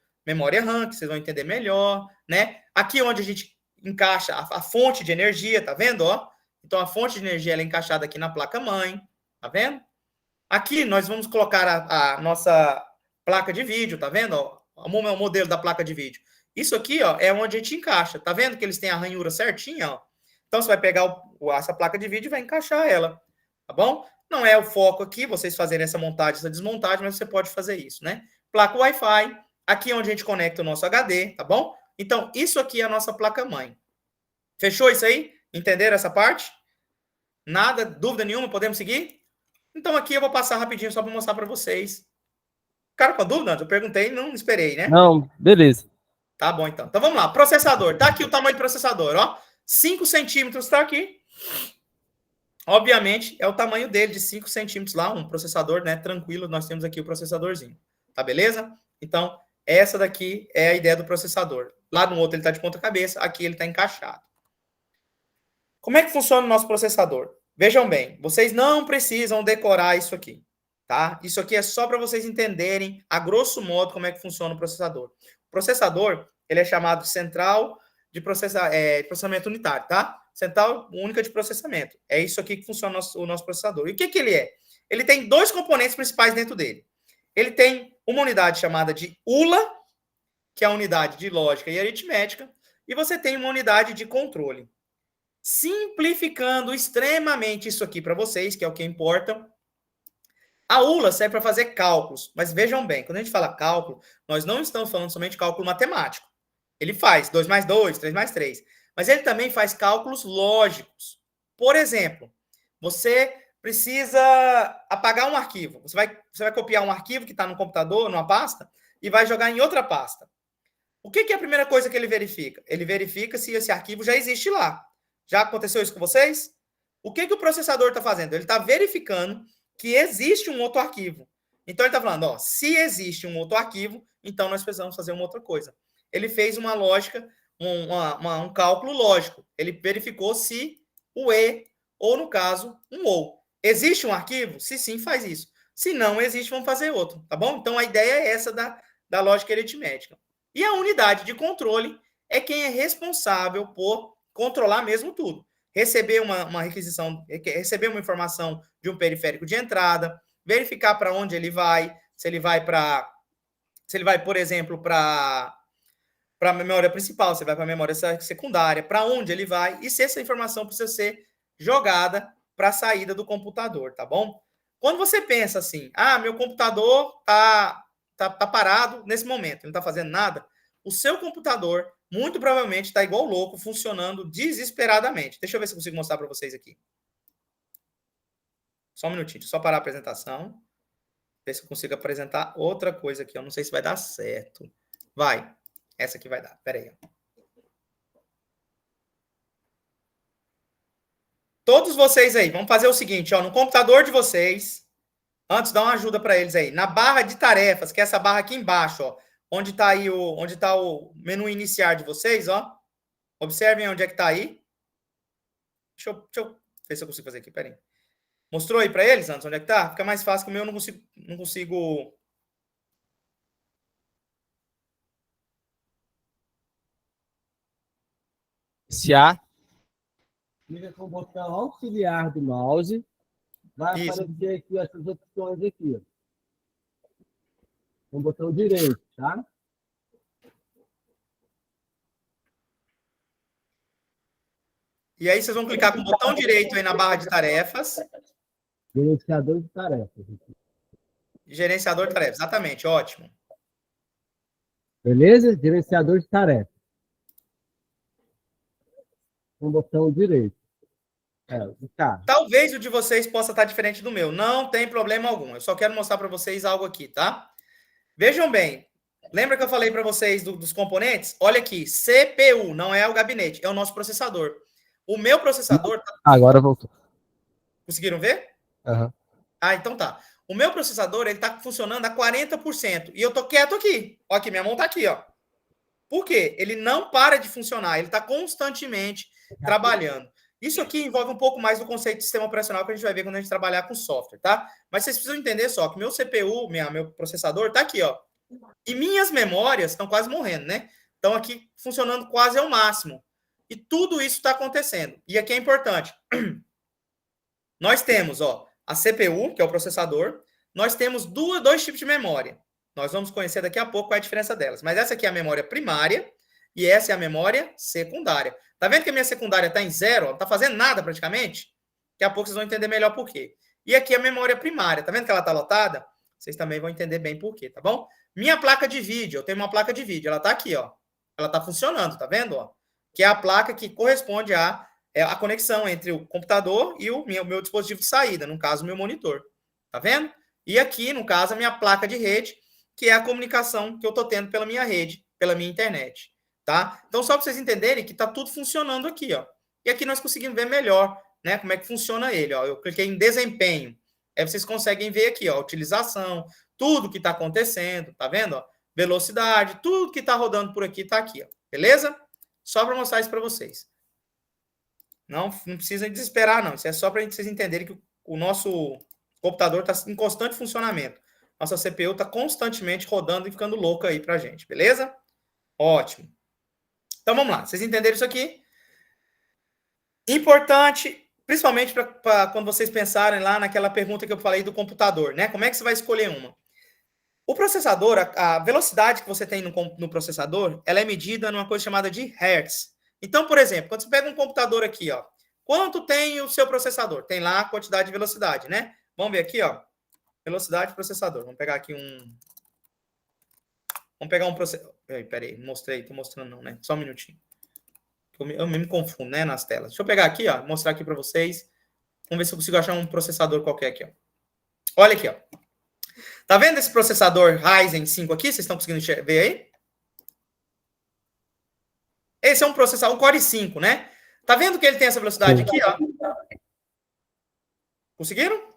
RAM, que vocês vão entender melhor, né? Aqui onde a gente encaixa a fonte de energia, tá vendo, ó? Então, a fonte de energia ela é encaixada aqui na placa-mãe, tá vendo? Aqui nós vamos colocar a nossa placa de vídeo, tá vendo? Ó, o modelo da placa de vídeo. Isso aqui, ó, é onde a gente encaixa. Tá vendo que eles têm a ranhura certinha, ó? Então, você vai pegar essa placa de vídeo e vai encaixar ela, tá bom? Não é o foco aqui, vocês fazerem essa montagem, essa desmontagem, mas você pode fazer isso, né? Placa Wi-Fi, aqui onde a gente conecta o nosso HD, tá bom? Então, isso aqui é a nossa placa-mãe. Fechou isso aí? Entenderam essa parte? Nada, dúvida nenhuma, podemos seguir? Então, aqui eu vou passar rapidinho só para mostrar para vocês. Ficaram com a dúvida? Eu perguntei, não esperei, né? Não, beleza. Tá bom, então. Então, vamos lá. Processador. Tá aqui o tamanho do processador, ó. 5 centímetros tá aqui. Obviamente, é o tamanho dele, de 5 centímetros lá, um processador, né, tranquilo. Nós temos aqui o processadorzinho. Tá beleza? Então, essa daqui é a ideia do processador. Lá no outro ele tá de ponta cabeça, aqui ele tá encaixado. Como é que funciona o nosso processador? Vejam bem, vocês não precisam decorar isso aqui, tá? Isso aqui é só para vocês entenderem, a grosso modo, como é que funciona o processador. O processador, ele é chamado de central de processamento unitário, tá? Central única de processamento. É isso aqui que funciona o nosso processador. E o que ele é? Ele tem dois componentes principais dentro dele. Ele tem uma unidade chamada de ULA, que é a unidade de lógica e aritmética, e você tem uma unidade de controle. Simplificando extremamente isso aqui para vocês, que é o que importa, a ULA serve para fazer cálculos. Mas vejam bem, quando a gente fala cálculo, nós não estamos falando somente de cálculo matemático. Ele faz 2 mais 2, 3 mais 3. Mas ele também faz cálculos lógicos. Por exemplo, você precisa apagar um arquivo. Você vai copiar um arquivo que está no computador, numa pasta, e vai jogar em outra pasta. O que é a primeira coisa que ele verifica? Ele verifica se esse arquivo já existe lá. Já aconteceu isso com vocês? O que o processador está fazendo? Ele está verificando que existe um outro arquivo. Então, ele está falando, ó, se existe um outro arquivo, então nós precisamos fazer uma outra coisa. Ele fez uma lógica, um cálculo lógico. Ele verificou se o E, ou no caso, um OU. Existe um arquivo? Se sim, faz isso. Se não existe, vamos fazer outro, tá bom? Então, a ideia é essa da lógica aritmética. E a unidade de controle é quem é responsável por controlar mesmo tudo. Receber uma requisição, receber uma informação de um periférico de entrada, verificar para onde ele vai, se ele vai, por exemplo, para a memória principal, se vai para a memória secundária, para onde ele vai, e se essa informação precisa ser jogada para a saída do computador, tá bom? Quando você pensa assim, meu computador tá parado nesse momento, não está fazendo nada, o seu computador muito provavelmente está igual louco, funcionando desesperadamente. Deixa eu ver se eu consigo mostrar para vocês aqui. Só um minutinho, só parar a apresentação. Ver se eu consigo apresentar outra coisa aqui. Eu não sei se vai dar certo. Vai. Essa aqui vai dar. Pera aí. Todos vocês aí, vamos fazer o seguinte, ó, no computador de vocês, antes dá uma ajuda para eles aí, na barra de tarefas, que é essa barra aqui embaixo, ó, onde está aí onde está o menu iniciar de vocês, ó. Observem onde é que está aí. Deixa eu ver se eu consigo fazer aqui, peraí. Mostrou aí para eles antes onde é que está? Fica mais fácil que o meu eu não consigo... Iniciar. Clica com o botão auxiliar do mouse. Vai Isso. aparecer aqui essas opções aqui. Com o botão direito, tá? E aí vocês vão clicar com o botão direito aí na barra de tarefas. Gerenciador de tarefas. Gerenciador de tarefas, exatamente, ótimo. Beleza? Gerenciador de tarefas. Com o botão direito. Tá. Talvez o de vocês possa estar diferente do meu. Não tem problema algum. Eu só quero mostrar para vocês algo aqui, tá? Vejam bem. Lembra que eu falei para vocês dos componentes? Olha aqui, CPU, não é o gabinete, é o nosso processador. O meu processador... Agora voltou. Conseguiram ver? Uhum. Então tá. O meu processador, ele tá funcionando a 40%. E eu tô quieto aqui. Ó, aqui, minha mão tá aqui, ó. Por quê? Ele não para de funcionar. Ele está constantemente trabalhando. Isso aqui envolve um pouco mais do conceito de sistema operacional que a gente vai ver quando a gente trabalhar com software, tá? Mas vocês precisam entender só que meu CPU, meu processador, tá aqui, ó. E minhas memórias estão quase morrendo, né? Estão aqui funcionando quase ao máximo. E tudo isso está acontecendo. E aqui é importante. Nós temos, ó, a CPU, que é o processador. Nós temos dois tipos de memória. Nós vamos conhecer daqui a pouco qual é a diferença delas. Mas essa aqui é a memória primária e essa é a memória secundária. Tá vendo que a minha secundária está em zero? Não está fazendo nada praticamente? Daqui a pouco vocês vão entender melhor por quê. E aqui a memória primária. Tá vendo que ela está lotada? Vocês também vão entender bem por quê, tá bom? Minha placa de vídeo, eu tenho uma placa de vídeo. Ela está aqui, ó. Ela está funcionando, tá vendo? Ó? Que é a placa que corresponde a conexão entre o computador e o meu dispositivo de saída, no caso, o meu monitor. Tá vendo? E aqui, no caso, a minha placa de rede, que é a comunicação que eu estou tendo pela minha rede, pela minha internet, tá? Então, só para vocês entenderem que está tudo funcionando aqui, ó. E aqui nós conseguimos ver melhor, né, como é que funciona ele, ó. Eu cliquei em desempenho. Aí vocês conseguem ver aqui, ó, utilização, tudo que está acontecendo, tá vendo? Ó? Velocidade, tudo que está rodando por aqui está aqui, ó. Beleza? Só para mostrar isso para vocês. Não precisa desesperar, não. Isso é só para vocês entenderem que o nosso computador está em constante funcionamento. Nossa CPU está constantemente rodando e ficando louca aí para a gente, beleza? Ótimo. Então, vamos lá. Vocês entenderam isso aqui? Importante, principalmente para quando vocês pensarem lá naquela pergunta que eu falei do computador, né? Como é que você vai escolher uma? O processador, a velocidade que você tem no processador, ela é medida numa coisa chamada de hertz. Então, por exemplo, quando você pega um computador aqui, ó, quanto tem o seu processador? Tem lá a quantidade de velocidade, né? Vamos ver aqui, ó. Velocidade do processador. Vamos pegar aqui um... Vamos pegar um processador... Peraí, mostrei. Tô mostrando não, né? Só um minutinho. Eu me confundo, né, nas telas. Deixa eu pegar aqui, ó. Mostrar aqui para vocês. Vamos ver se eu consigo achar um processador qualquer aqui, ó. Olha aqui, ó. Tá vendo esse processador Ryzen 5 aqui? Vocês estão conseguindo ver aí? Esse é um processador, um Core i5, né? Tá vendo que ele tem essa velocidade aqui, ó? Conseguiram?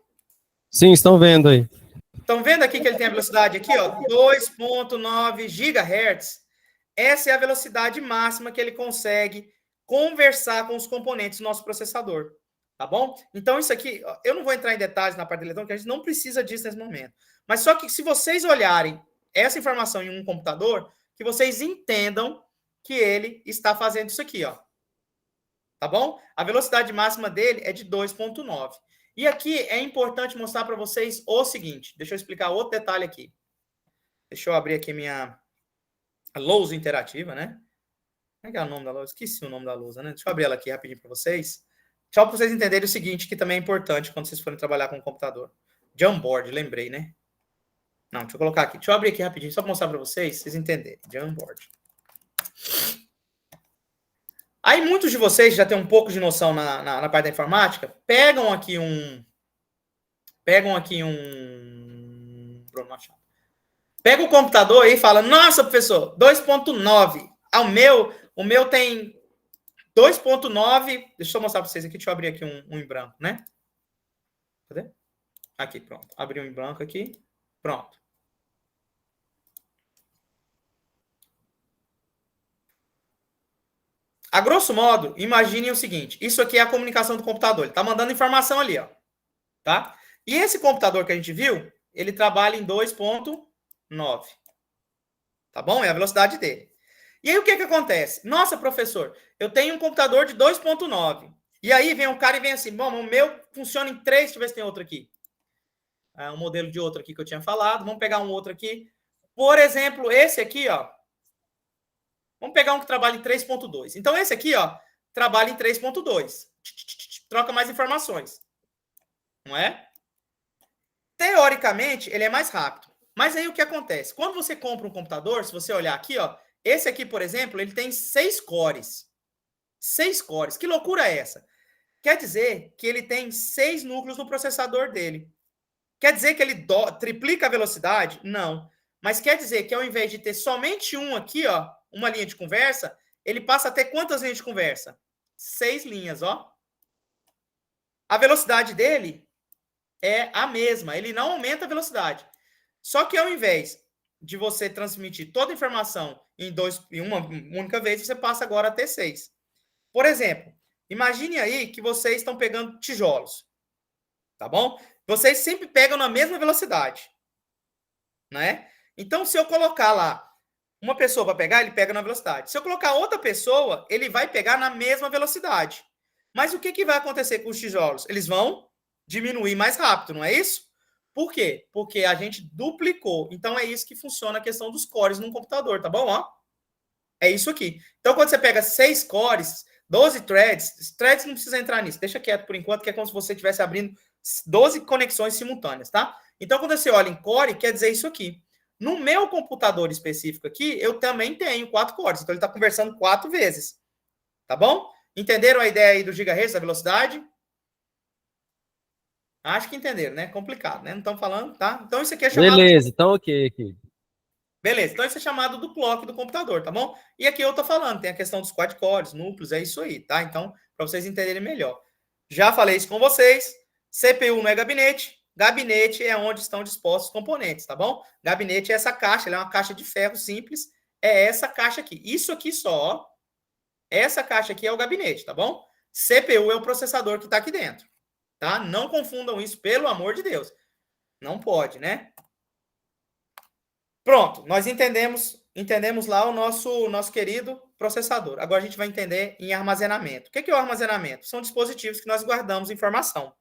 Sim, estão vendo aí. Estão vendo aqui que ele tem a velocidade aqui, ó, 2.9 GHz. Essa é a velocidade máxima que ele consegue conversar com os componentes do nosso processador. Tá bom? Então, isso aqui, eu não vou entrar em detalhes na parte de eletrônica, a gente não precisa disso nesse momento. Mas só que se vocês olharem essa informação em um computador, que vocês entendam que ele está fazendo isso aqui, ó. Tá bom? A velocidade máxima dele é de 2.9. E aqui é importante mostrar para vocês o seguinte. Deixa eu explicar outro detalhe aqui. Deixa eu abrir aqui minha lousa interativa, né? Como é que é o nome da lousa? Esqueci o nome da lousa, né? Deixa eu abrir ela aqui rapidinho para vocês. Só para vocês entenderem o seguinte, que também é importante quando vocês forem trabalhar com o computador. Jamboard, lembrei, né? Não, deixa eu colocar aqui. Deixa eu abrir aqui rapidinho, só para mostrar para vocês entenderem. Jamboard. Aí muitos de vocês já têm um pouco de noção na parte da informática, pegam aqui um... Bruno Machado. Pega o computador e fala, nossa, professor, 2.9. O meu tem 2.9. Deixa eu mostrar para vocês aqui. Deixa eu abrir aqui um em branco, né? Cadê? Aqui, pronto. Abri um em branco aqui. Pronto. A grosso modo, imaginem o seguinte. Isso aqui é a comunicação do computador. Ele está mandando informação ali, ó. Tá? E esse computador que a gente viu, ele trabalha em 2.9. Tá bom? É a velocidade dele. E aí o que acontece? Nossa, professor, eu tenho um computador de 2.9. E aí vem um cara e vem assim, bom, o meu funciona em 3, deixa eu ver se tem outro aqui. Um modelo de outro aqui que eu tinha falado. Vamos pegar um outro aqui. Por exemplo, esse aqui, ó. Vamos pegar um que trabalha em 3.2. Então, esse aqui, ó, trabalha em 3.2. Troca mais informações. Não é? Teoricamente, ele é mais rápido. Mas aí o que acontece? Quando você compra um computador, se você olhar aqui, ó, esse aqui, por exemplo, ele tem 6 cores. 6 cores. Que loucura é essa? Quer dizer que ele tem 6 núcleos no processador dele. Quer dizer que ele triplica a velocidade? Não. Mas quer dizer que ao invés de ter somente um aqui, ó, uma linha de conversa, ele passa a ter quantas linhas de conversa? 6 linhas, ó. A velocidade dele é a mesma. Ele não aumenta a velocidade. Só que ao invés de você transmitir toda a informação em uma única vez, você passa agora a ter 6. Por exemplo, imagine aí que vocês estão pegando tijolos. Tá bom? Vocês sempre pegam na mesma velocidade. Né? Então, se eu colocar lá uma pessoa para pegar, ele pega na velocidade. Se eu colocar outra pessoa, ele vai pegar na mesma velocidade. Mas o que vai acontecer com os tijolos? Eles vão diminuir mais rápido, não é isso? Por quê? Porque a gente duplicou. Então, é isso que funciona a questão dos cores num computador, tá bom? Ó, é isso aqui. Então, quando você pega 6 cores, 12 threads não precisa entrar nisso. Deixa quieto por enquanto, que é como se você estivesse abrindo 12 conexões simultâneas, tá? Então, quando você olha em core, quer dizer isso aqui. No meu computador específico aqui, eu também tenho 4 cores. Então, ele está conversando 4 vezes. Tá bom? Entenderam a ideia aí do gigahertz, da velocidade? Acho que entenderam, né? Complicado, né? Não estão falando, tá? Então, isso aqui é chamado... Beleza, então ok aqui. Beleza, então isso é chamado do clock do computador, tá bom? E aqui eu tô falando, tem a questão dos quad-cores, núcleos, é isso aí, tá? Então, para vocês entenderem melhor. Já falei isso com vocês, CPU não é gabinete, gabinete é onde estão dispostos os componentes, tá bom? Gabinete é essa caixa, ela é uma caixa de ferro simples, é essa caixa aqui. Isso aqui só, ó, essa caixa aqui é o gabinete, tá bom? CPU é o processador que tá aqui dentro, tá? Não confundam isso, pelo amor de Deus. Não pode, né? Pronto, nós entendemos lá o nosso querido processador. Agora a gente vai entender em armazenamento. O que é o armazenamento? São dispositivos que nós guardamos informação,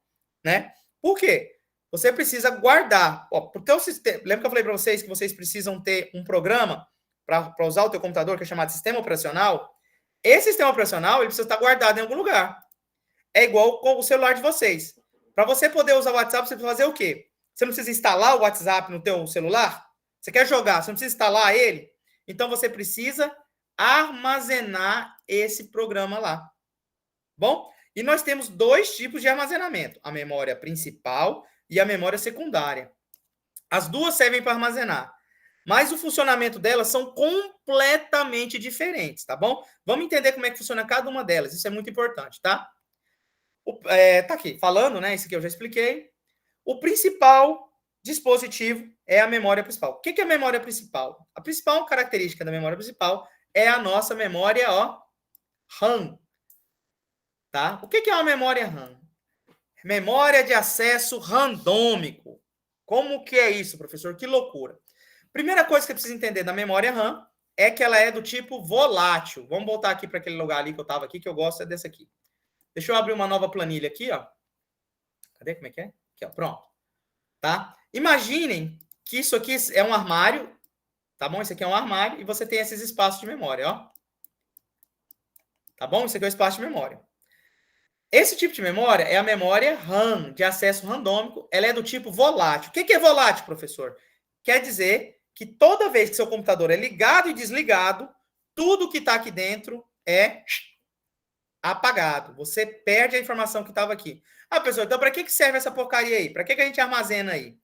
né? Por quê? Você precisa guardar. Ó, pro teu sistema, lembra que eu falei para vocês que vocês precisam ter um programa para usar o teu computador que é chamado sistema operacional? Esse sistema operacional ele precisa estar guardado em algum lugar. É igual com o celular de vocês. Para você poder usar o WhatsApp, você precisa fazer o quê? Você não precisa instalar o WhatsApp no teu celular? Você quer jogar, você não precisa instalar ele? Então, você precisa armazenar esse programa lá. Bom? E nós temos 2 tipos de armazenamento. A memória principal e a memória secundária. As duas servem para armazenar. Mas o funcionamento delas são completamente diferentes, tá bom? Vamos entender como é que funciona cada uma delas. Isso é muito importante, tá? Tá aqui, falando, né? Isso aqui eu já expliquei. O principal dispositivo é a memória principal. O que é a memória principal? A principal característica da memória principal é a nossa memória, RAM. Tá? O que é uma memória RAM? Memória de acesso randômico. Como que é isso, professor? Que loucura. Primeira coisa que você precisa entender da memória RAM é que ela é do tipo volátil. Vamos voltar aqui para aquele lugar ali que eu estava aqui, que eu gosto é desse aqui. Deixa eu abrir uma nova planilha aqui, ó. Cadê? Como é que é? Aqui, ó. Pronto. Tá? Imaginem que isso aqui é um armário, tá bom? Isso aqui é um armário e você tem esses espaços de memória, ó. Tá bom? Isso aqui é o espaço de memória. Esse tipo de memória é a memória RAM, de acesso randômico. Ela é do tipo volátil. O que é volátil, professor? Quer dizer que toda vez que seu computador é ligado e desligado, tudo que está aqui dentro é apagado. Você perde a informação que estava aqui. Ah, professor, então para que serve essa porcaria aí? Para que a gente armazena aí?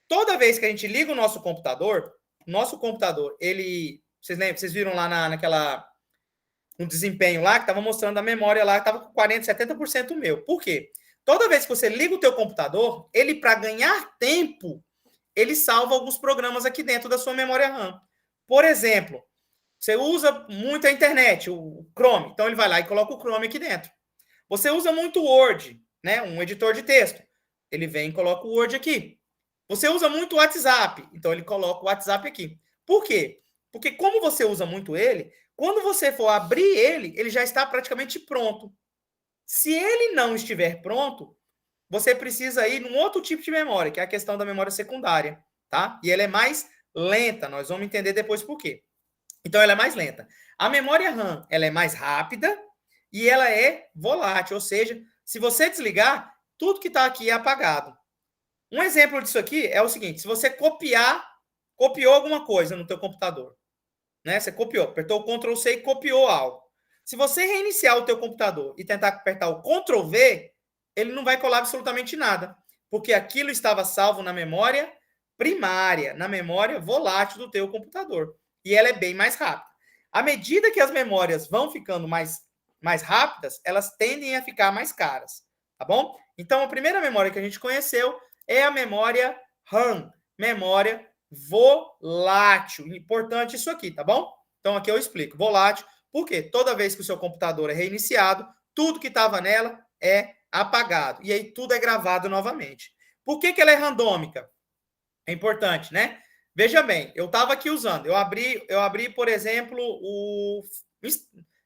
Toda vez que a gente liga o nosso computador, ele... Vocês viram lá no desempenho lá, que estava mostrando a memória lá, que estava com 40%, 70% meu. Por quê? Toda vez que você liga o teu computador, ele, para ganhar tempo, ele salva alguns programas aqui dentro da sua memória RAM. Por exemplo, você usa muito a internet, o Chrome, então ele vai lá e coloca o Chrome aqui dentro. Você usa muito o Word, né, um editor de texto, ele vem e coloca o Word aqui. Você usa muito o WhatsApp, então ele coloca o WhatsApp aqui. Por quê? Porque como você usa muito ele, quando você for abrir ele já está praticamente pronto. Se ele não estiver pronto, você precisa ir num outro tipo de memória, que é a questão da memória secundária, tá? E ela é mais lenta, nós vamos entender depois por quê. Então, ela é mais lenta. A memória RAM, ela é mais rápida e ela é volátil, ou seja, se você desligar, tudo que está aqui é apagado. Um exemplo disso aqui é o seguinte, se você copiou alguma coisa no teu computador, né? Você copiou, apertou o Ctrl+C e copiou algo. Se você reiniciar o teu computador e tentar apertar o Ctrl+V, ele não vai colar absolutamente nada, porque aquilo estava salvo na memória primária, na memória volátil do teu computador. E ela é bem mais rápida. À medida que as memórias vão ficando mais rápidas, elas tendem a ficar mais caras, tá bom? Então, a primeira memória que a gente conheceu é a memória RAM, memória volátil. Importante isso aqui, tá bom? Então, aqui eu explico. Volátil, porque toda vez que o seu computador é reiniciado, tudo que estava nela é apagado. E aí tudo é gravado novamente. Por que ela é randômica? É importante, né? Veja bem, eu estava aqui usando. Eu abri, por exemplo,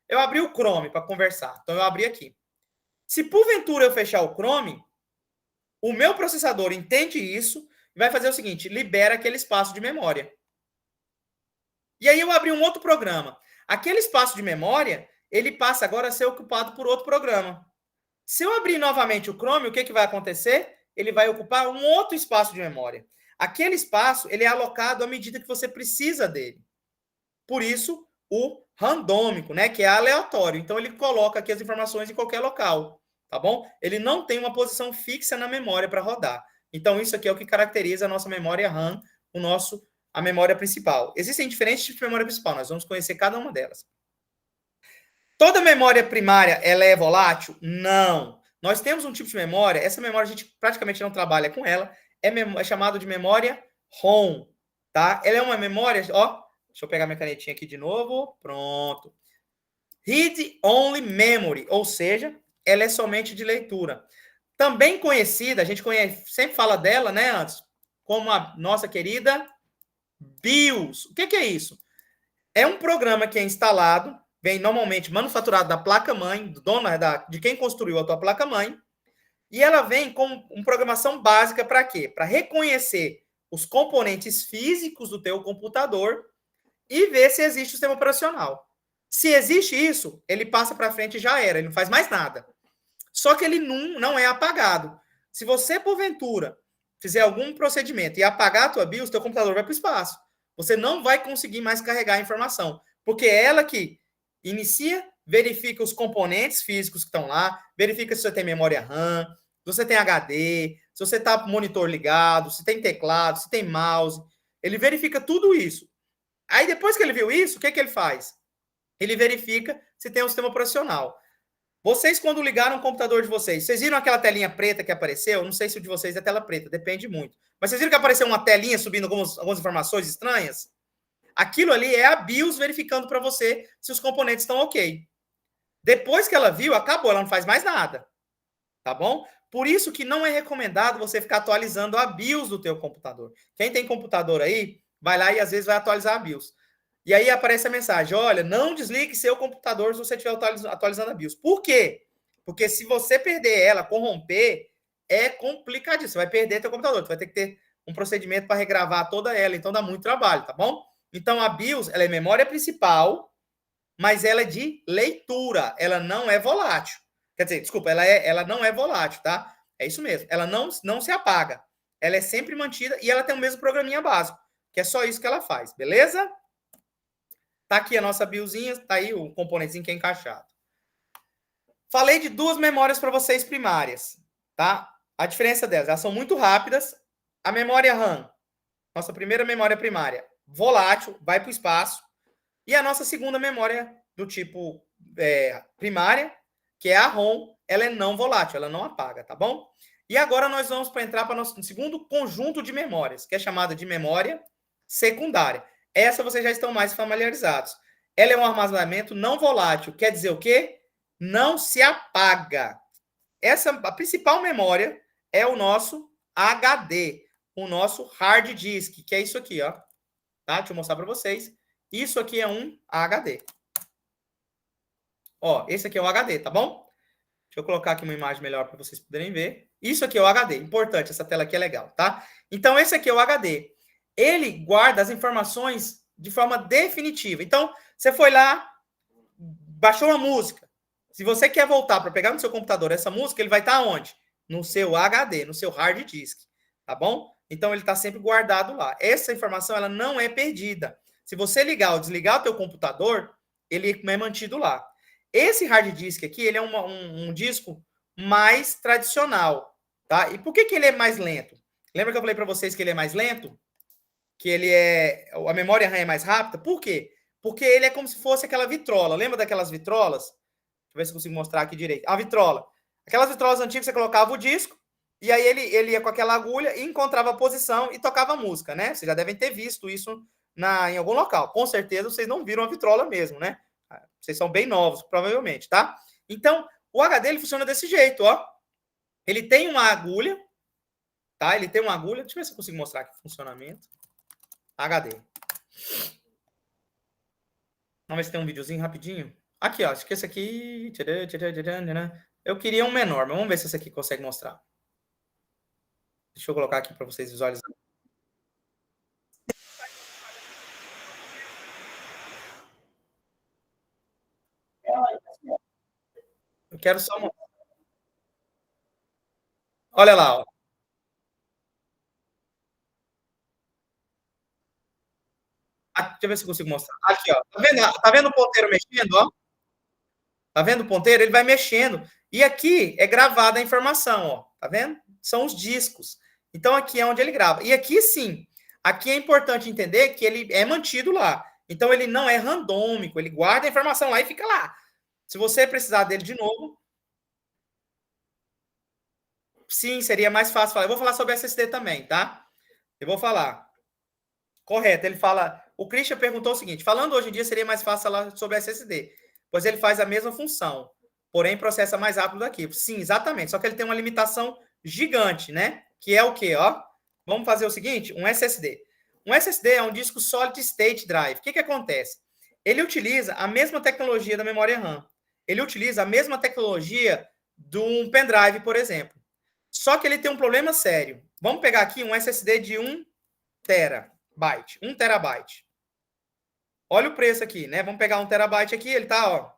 eu abri o Chrome para conversar. Então, eu abri aqui. Se porventura eu fechar o Chrome, o meu processador entende isso e vai fazer o seguinte, libera aquele espaço de memória. E aí eu abri um outro programa. Aquele espaço de memória, ele passa agora a ser ocupado por outro programa. Se eu abrir novamente o Chrome, o que vai acontecer? Ele vai ocupar um outro espaço de memória. Aquele espaço, ele é alocado à medida que você precisa dele. Por isso, o randômico, né, que é aleatório. Então, ele coloca aqui as informações em qualquer local, tá bom? Ele não tem uma posição fixa na memória para rodar. Então, isso aqui é o que caracteriza a nossa memória RAM, a memória principal. Existem diferentes tipos de memória principal, nós vamos conhecer cada uma delas. Toda memória primária, ela é volátil? Não. Nós temos um tipo de memória, essa memória a gente praticamente não trabalha com ela, é chamado de memória ROM, tá? Ela é uma memória, ó, deixa eu pegar minha canetinha aqui de novo, pronto. Read Only Memory, ou seja, ela é somente de leitura. Também conhecida, a gente sempre fala dela, né, antes, como a nossa querida BIOS. O que é isso? É um programa que é instalado, vem normalmente manufaturado da placa-mãe, de quem construiu a tua placa-mãe, e ela vem com uma programação básica para quê? Para reconhecer os componentes físicos do teu computador e ver se existe o sistema operacional. Se existe isso, ele passa para frente e já era, ele não faz mais nada. Só que ele não é apagado. Se você, porventura, fizer algum procedimento e apagar a tua BIOS, teu computador vai para o espaço. Você não vai conseguir mais carregar a informação, porque é ela que inicia, verifica os componentes físicos que estão lá, verifica se você tem memória RAM, se você tem HD, se você está com o monitor ligado, se tem teclado, se tem mouse. Ele verifica tudo isso. Aí, depois que ele viu isso, o que ele faz? Ele verifica se tem um sistema operacional. Vocês, quando ligaram o computador de vocês viram aquela telinha preta que apareceu? Não sei se o de vocês é tela preta, depende muito. Mas vocês viram que apareceu uma telinha subindo algumas informações estranhas? Aquilo ali é a BIOS verificando para você se os componentes estão ok. Depois que ela viu, acabou, ela não faz mais nada. Tá bom? Por isso que não é recomendado você ficar atualizando a BIOS do teu computador. Quem tem computador aí, vai lá e às vezes vai atualizar a BIOS. E aí aparece a mensagem, olha, não desligue seu computador se você estiver atualizando a BIOS. Por quê? Porque se você perder ela, corromper, é complicadíssimo. Você vai perder teu computador, você vai ter que ter um procedimento para regravar toda ela, então dá muito trabalho, tá bom? Então a BIOS, ela é memória principal, mas ela é de leitura, ela não é volátil. Quer dizer, desculpa, ela não é volátil, tá? É isso mesmo. Ela não se apaga. Ela é sempre mantida e ela tem o mesmo programinha básico, que é só isso que ela faz, beleza? Tá aqui a nossa BIOSinha, tá aí o componentezinho que é encaixado. Falei de duas memórias para vocês primárias, tá? A diferença delas, elas são muito rápidas. A memória RAM, nossa primeira memória primária, volátil, vai para o espaço. E a nossa segunda memória do tipo primária, que é a ROM, ela é não volátil, ela não apaga, tá bom? E agora nós vamos para entrar para o nosso segundo conjunto de memórias, que é chamada de memória secundária. Essa vocês já estão mais familiarizados. Ela é um armazenamento não volátil, quer dizer o quê? Não se apaga. A principal memória é o nosso HD, o nosso hard disk, que é isso aqui, ó. Tá? Deixa eu mostrar para vocês. Isso aqui é um HD. Ó, esse aqui é o HD, tá bom? Deixa eu colocar aqui uma imagem melhor para vocês poderem ver. Isso aqui é o HD. Importante, essa tela aqui é legal, tá? Então, esse aqui é o HD. Ele guarda as informações de forma definitiva. Então, você foi lá, baixou uma música. Se você quer voltar para pegar no seu computador essa música, ele vai estar onde? No seu HD, no seu hard disk, tá bom? Então, ele está sempre guardado lá. Essa informação, ela não é perdida. Se você ligar ou desligar o teu computador, ele é mantido lá. Esse hard disk aqui, ele é um disco mais tradicional, tá? E por que ele é mais lento? Lembra que eu falei para vocês que ele é mais lento? Que a memória RAM é mais rápida? Por quê? Porque ele é como se fosse aquela vitrola. Lembra daquelas vitrolas? Deixa eu ver se eu consigo mostrar aqui direito. A vitrola. Aquelas vitrolas antigas, você colocava o disco, e aí ele ia com aquela agulha e encontrava a posição e tocava a música, né? Vocês já devem ter visto isso em algum local. Com certeza vocês não viram a vitrola mesmo, né? Vocês são bem novos, provavelmente, tá? Então, o HD ele funciona desse jeito, ó. Ele tem uma agulha, tá? Ele tem uma agulha. Deixa eu ver se eu consigo mostrar aqui o funcionamento. HD. Vamos ver se tem um videozinho rapidinho. Aqui, ó. Acho que esse aqui... Eu queria um menor, mas vamos ver se esse aqui consegue mostrar. Deixa eu colocar aqui para vocês visualizarem. Eu quero só uma... Olha lá, ó. Deixa eu ver se eu consigo mostrar. Aqui, ó. Tá vendo o ponteiro mexendo, ó? Tá vendo o ponteiro? Ele vai mexendo. E aqui é gravada a informação, ó. Tá vendo? São os discos. Então, aqui é onde ele grava. E aqui, sim. Aqui é importante entender que ele é mantido lá. Então, ele não é randômico. Ele guarda a informação lá e fica lá. Se você precisar dele de novo... Sim, seria mais fácil falar. Eu vou falar sobre SSD também, tá? Eu vou falar. Correto. Ele fala... O Christian perguntou o seguinte. Falando hoje em dia, seria mais fácil falar sobre SSD. Pois ele faz a mesma função. Porém, processa mais rápido do arquivo. Sim, exatamente. Só que ele tem uma limitação gigante, né? Que é o quê, ó? Vamos fazer o seguinte, um SSD. Um SSD é um disco Solid State Drive. O que acontece? Ele utiliza a mesma tecnologia da memória RAM. Ele utiliza a mesma tecnologia de um pendrive, por exemplo. Só que ele tem um problema sério. Vamos pegar aqui um SSD de 1 terabyte. 1 terabyte. Olha o preço aqui, né? Vamos pegar 1 terabyte aqui, ele tá, ó.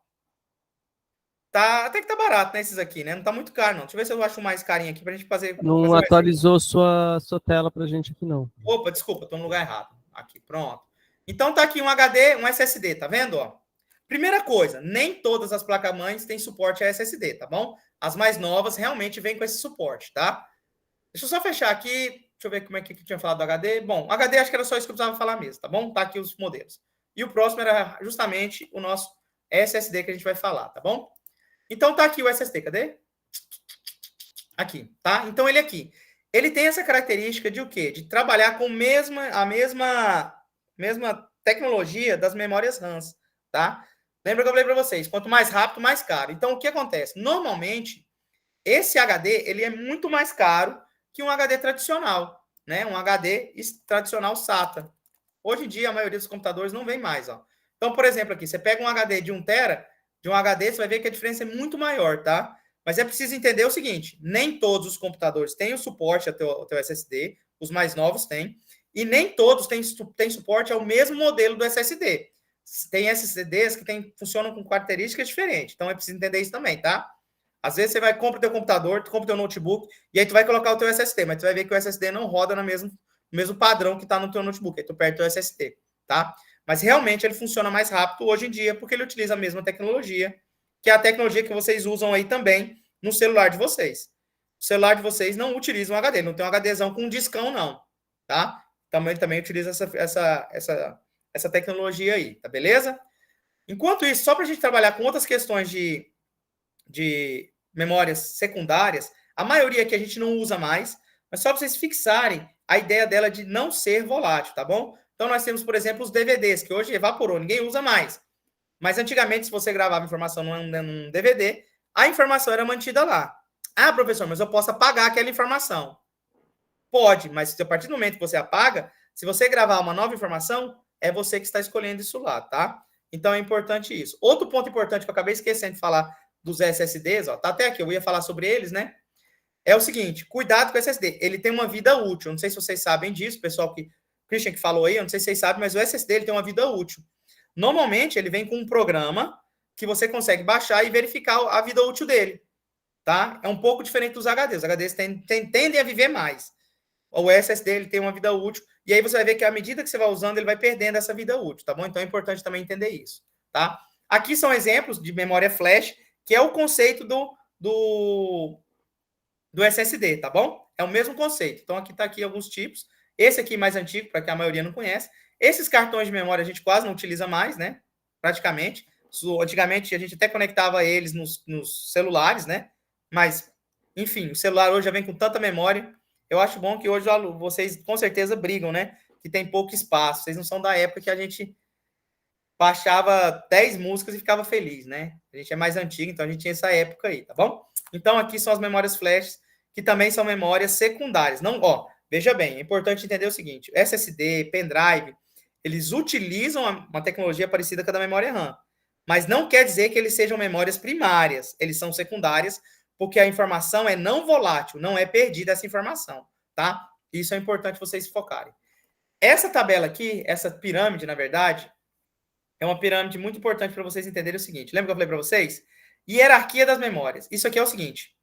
Até que tá barato, né, esses aqui, né? Não tá muito caro, não. Deixa eu ver se eu acho mais carinho aqui pra gente fazer... Não atualizou sua tela pra gente aqui, não. Opa, desculpa, tô no lugar errado. Aqui, pronto. Então tá aqui um HD, um SSD, tá vendo, ó? Primeira coisa, nem todas as placas-mães têm suporte a SSD, tá bom? As mais novas realmente vêm com esse suporte, tá? Deixa eu só fechar aqui. Deixa eu ver como é que eu tinha falado do HD. Bom, HD acho que era só isso que eu precisava falar mesmo, tá bom? Tá aqui os modelos. E o próximo era justamente o nosso SSD que a gente vai falar, tá bom? Então tá aqui o SSD, cadê? Aqui, tá? Então ele aqui. Ele tem essa característica de o quê? De trabalhar com a mesma tecnologia das memórias RAMs, tá? Lembra que eu falei para vocês, quanto mais rápido, mais caro. Então o que acontece? Normalmente, esse HD, ele é muito mais caro que um HD tradicional, né? Um HD tradicional SATA. Hoje em dia, a maioria dos computadores não vem mais, ó. Então, por exemplo, aqui, você pega um HD de 1 tera, de um HD, você vai ver que a diferença é muito maior, tá? Mas é preciso entender o seguinte, nem todos os computadores têm o suporte ao teu SSD, os mais novos têm, e nem todos têm suporte ao mesmo modelo do SSD. Tem SSDs que funcionam com características diferentes, então é preciso entender isso também, tá? Às vezes você vai compra o teu computador, tu compra o teu notebook, e aí tu vai colocar o teu SSD, mas tu vai ver que o SSD não roda no mesmo padrão que está no teu notebook, aí tu perde o teu SSD, tá? Mas realmente ele funciona mais rápido hoje em dia, porque ele utiliza a mesma tecnologia, que é a tecnologia que vocês usam aí também no celular de vocês. O celular de vocês não utiliza um HD, não tem um HDzão com um discão, não, tá? Também utiliza essa tecnologia aí, tá beleza? Enquanto isso, só para a gente trabalhar com outras questões de memórias secundárias, a maioria que a gente não usa mais, mas só para vocês fixarem a ideia dela de não ser volátil, tá bom? Então nós temos, por exemplo, os DVDs, que hoje evaporou, ninguém usa mais. Mas antigamente, se você gravava informação num DVD, a informação era mantida lá. Ah, professor, mas eu posso apagar aquela informação. Pode, mas a partir do momento que você apaga, se você gravar uma nova informação, é você que está escolhendo isso lá, tá? Então é importante isso. Outro ponto importante que eu acabei esquecendo de falar dos SSDs, ó, tá até aqui, eu ia falar sobre eles, né? É o seguinte, cuidado com o SSD. Ele tem uma vida útil. Não sei se vocês sabem disso, pessoal Christian que falou aí, eu não sei se vocês sabem, mas o SSD ele tem uma vida útil. Normalmente ele vem com um programa que você consegue baixar e verificar a vida útil dele, tá? É um pouco diferente dos HDs. Os HDs tendem a viver mais. O SSD ele tem uma vida útil, e aí você vai ver que à medida que você vai usando, ele vai perdendo essa vida útil, tá bom? Então é importante também entender isso, tá? Aqui são exemplos de memória flash, que é o conceito do SSD, tá bom? É o mesmo conceito. Então aqui tá aqui alguns tipos. Esse aqui mais antigo, para que a maioria não conhece. Esses cartões de memória a gente quase não utiliza mais, né? Praticamente. Antigamente a gente até conectava eles nos celulares, né? Mas, enfim, o celular hoje já vem com tanta memória. Eu acho bom que hoje vocês com certeza brigam, né? Que tem pouco espaço. Vocês não são da época que a gente baixava 10 músicas e ficava feliz, né? A gente é mais antigo, então a gente tinha essa época aí, tá bom? Então aqui são as memórias flash, que também são memórias secundárias. Não, ó, veja bem, é importante entender o seguinte: SSD, pendrive, eles utilizam uma tecnologia parecida com a da memória RAM, mas não quer dizer que eles sejam memórias primárias, eles são secundárias, porque a informação é não volátil, não é perdida essa informação, tá? Isso é importante vocês focarem. Essa tabela aqui, essa pirâmide, na verdade, é uma pirâmide muito importante para vocês entenderem o seguinte. Lembra que eu falei para vocês? Hierarquia das memórias. Isso aqui é o seguinte.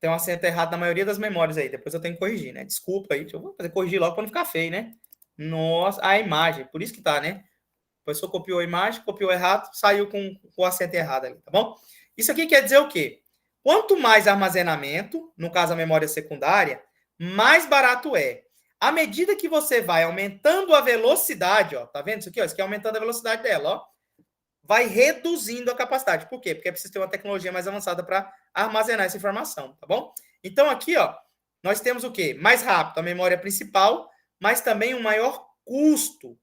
Tem um acento errado na maioria das memórias aí. Depois eu tenho que corrigir, né? Desculpa aí. Eu vou fazer corrigir logo para não ficar feio, né? Nossa, a imagem. Por isso que tá, né? A pessoa copiou a imagem, copiou errado, saiu com o acento errado ali, tá bom? Isso aqui quer dizer o quê? Quanto mais armazenamento, no caso a memória secundária, mais barato é. À medida que você vai aumentando a velocidade, ó, tá vendo isso aqui? Ó, isso aqui é aumentando a velocidade dela, ó, vai reduzindo a capacidade. Por quê? Porque é preciso ter uma tecnologia mais avançada para armazenar essa informação, tá bom? Então aqui, ó, nós temos o quê? Mais rápido, a memória principal, mas também um maior custo.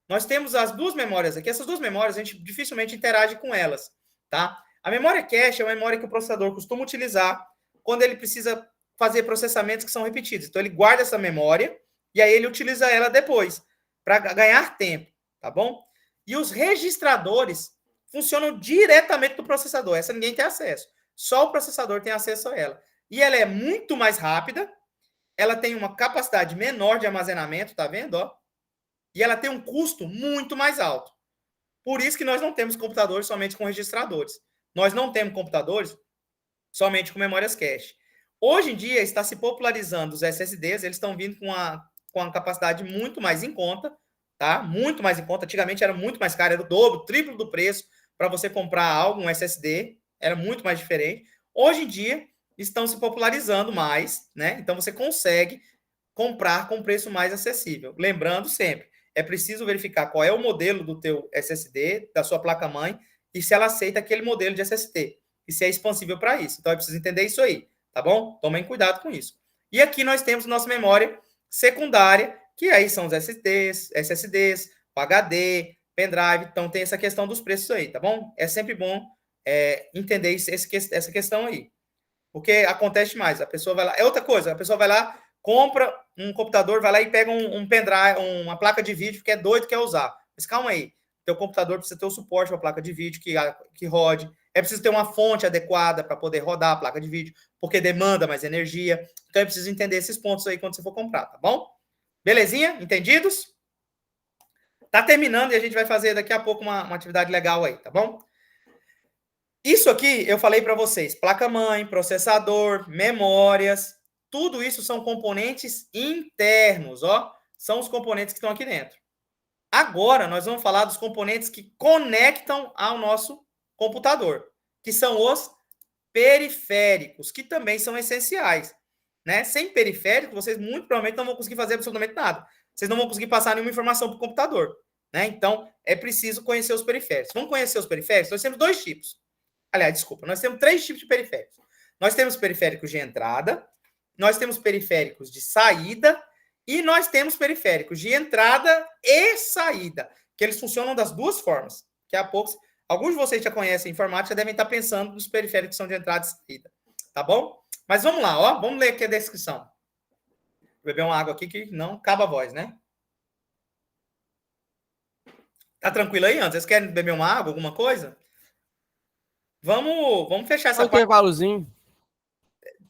Nós temos as duas memórias aqui. Essas duas memórias, a gente dificilmente interage com elas, tá? A memória cache é uma memória que o processador costuma utilizar quando ele precisa fazer processamentos que são repetidos. Então, ele guarda essa memória e aí ele utiliza ela depois para ganhar tempo, tá bom? E os registradores funcionam diretamente do processador. Essa ninguém tem acesso. Só o processador tem acesso a ela. E ela é muito mais rápida, ela tem uma capacidade menor de armazenamento, tá vendo? Ó? E ela tem um custo muito mais alto. Por isso que nós não temos computadores somente com registradores. Nós não temos computadores somente com memórias cache. Hoje em dia está se popularizando os SSDs, eles estão vindo com a capacidade muito mais em conta, tá? Muito mais em conta. Antigamente era muito mais caro, era o dobro, o triplo do preço para você comprar algo, um SSD, era muito mais diferente. Hoje em dia estão se popularizando mais, né? Então você consegue comprar com preço mais acessível. Lembrando sempre, é preciso verificar qual é o modelo do teu SSD, da sua placa-mãe, e se ela aceita aquele modelo de SSD. e se é expansível para isso. Então, eu preciso entender isso aí, tá bom? Tomem cuidado com isso. E aqui nós temos nossa memória secundária, que aí são os SSDs, o HD, pendrive. Então, tem essa questão dos preços aí, tá bom? É sempre bom entender essa questão aí. Porque acontece mais. A pessoa vai lá. É outra coisa, a pessoa vai lá, compra um computador, vai lá e pega um pendrive, uma placa de vídeo que é doido, quer usar. Mas calma aí. Teu computador precisa ter o suporte para a placa de vídeo que rode. É preciso ter uma fonte adequada para poder rodar a placa de vídeo, porque demanda mais energia. Então é preciso entender esses pontos aí quando você for comprar, tá bom? Belezinha? Entendidos? Tá terminando e a gente vai fazer daqui a pouco uma atividade legal aí, tá bom? Isso aqui eu falei para vocês: placa-mãe, processador, memórias, tudo isso são componentes internos, ó. São os componentes que estão aqui dentro. Agora nós vamos falar dos componentes que conectam ao nosso computador, que são os periféricos, que também são essenciais, né? Sem periférico, vocês muito provavelmente não vão conseguir fazer absolutamente nada. Vocês não vão conseguir passar nenhuma informação para o computador, né? Então, é preciso conhecer os periféricos. Vamos conhecer os periféricos? Nós temos dois tipos. Aliás, desculpa, nós temos três tipos de periféricos. Nós temos periféricos de entrada, nós temos periféricos de saída e nós temos periféricos de entrada e saída, que eles funcionam das duas formas. Daqui a pouco, alguns de vocês já conhecem informática, devem estar pensando nos periféricos que são de entrada e saída, tá bom? Mas vamos lá, ó, vamos ler aqui a descrição. Vou beber uma água aqui que não acaba a voz, né? Tá tranquilo aí, antes? Vocês querem beber uma água, alguma coisa? Vamos fechar essa parte. Um intervalozinho.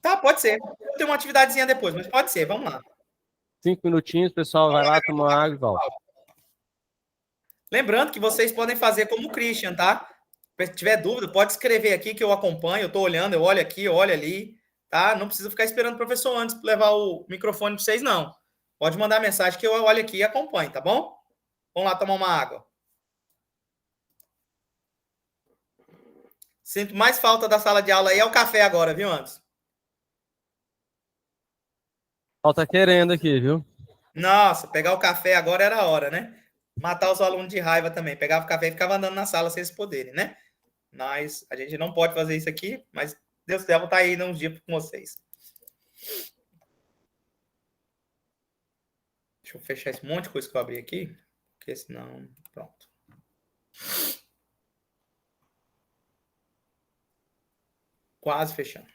Tá, pode ser. Eu tenho uma atividadezinha depois, mas pode ser, vamos lá. 5 minutinhos, o pessoal vai lá tomar água e volta. Lembrando que vocês podem fazer como o Christian, tá? Se tiver dúvida, pode escrever aqui que eu acompanho, eu tô olhando, eu olho aqui, eu olho ali, tá? Não precisa ficar esperando o professor antes para levar o microfone para vocês, não. Pode mandar mensagem que eu olho aqui e acompanho, tá bom? Vamos lá tomar uma água. Sinto mais falta da sala de aula aí é o café agora, viu, Anderson? Tá querendo aqui, viu? Nossa, pegar o café agora era a hora, né? Matar os alunos de raiva também. Pegava o café e ficava andando na sala sem eles poderem, né? Mas a gente não pode fazer isso aqui, mas Deus quiser, vou estar aí uns dias com vocês. Deixa eu fechar esse monte de coisa que eu abri aqui, porque senão... Pronto. Quase fechando.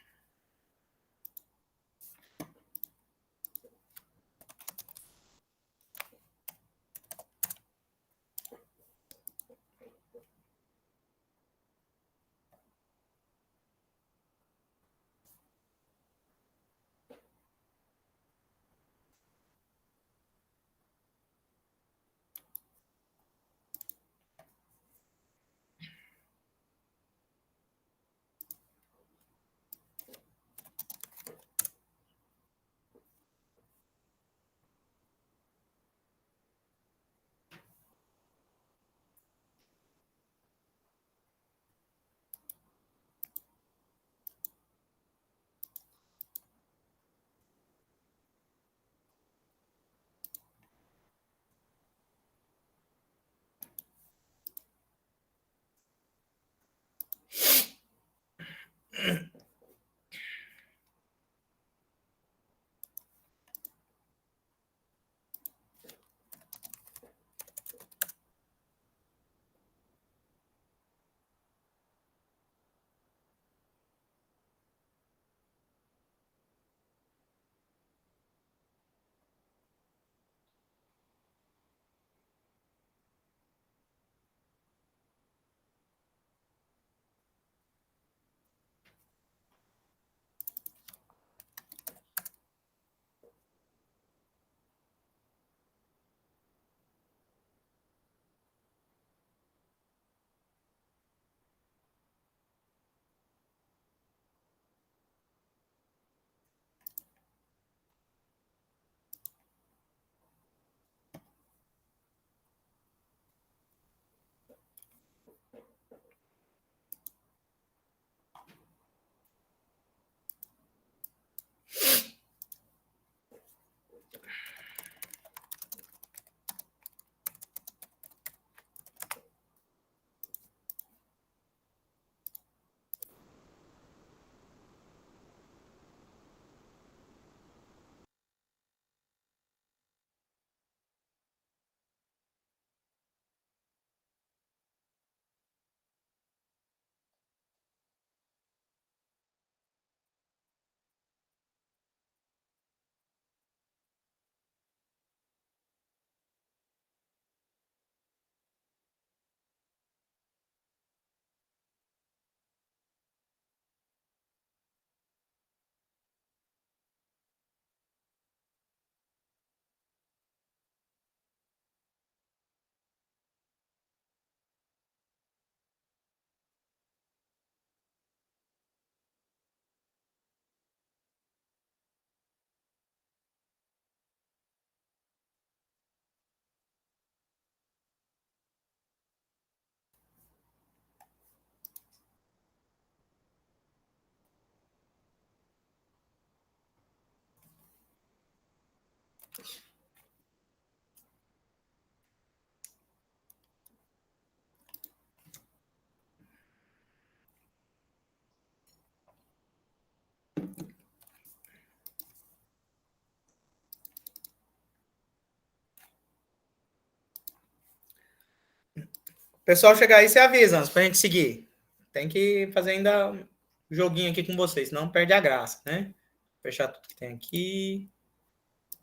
O pessoal chegar aí, você avisa, para a gente seguir. Tem que fazer ainda um joguinho aqui com vocês, senão perde a graça, né? Fechar tudo que tem aqui.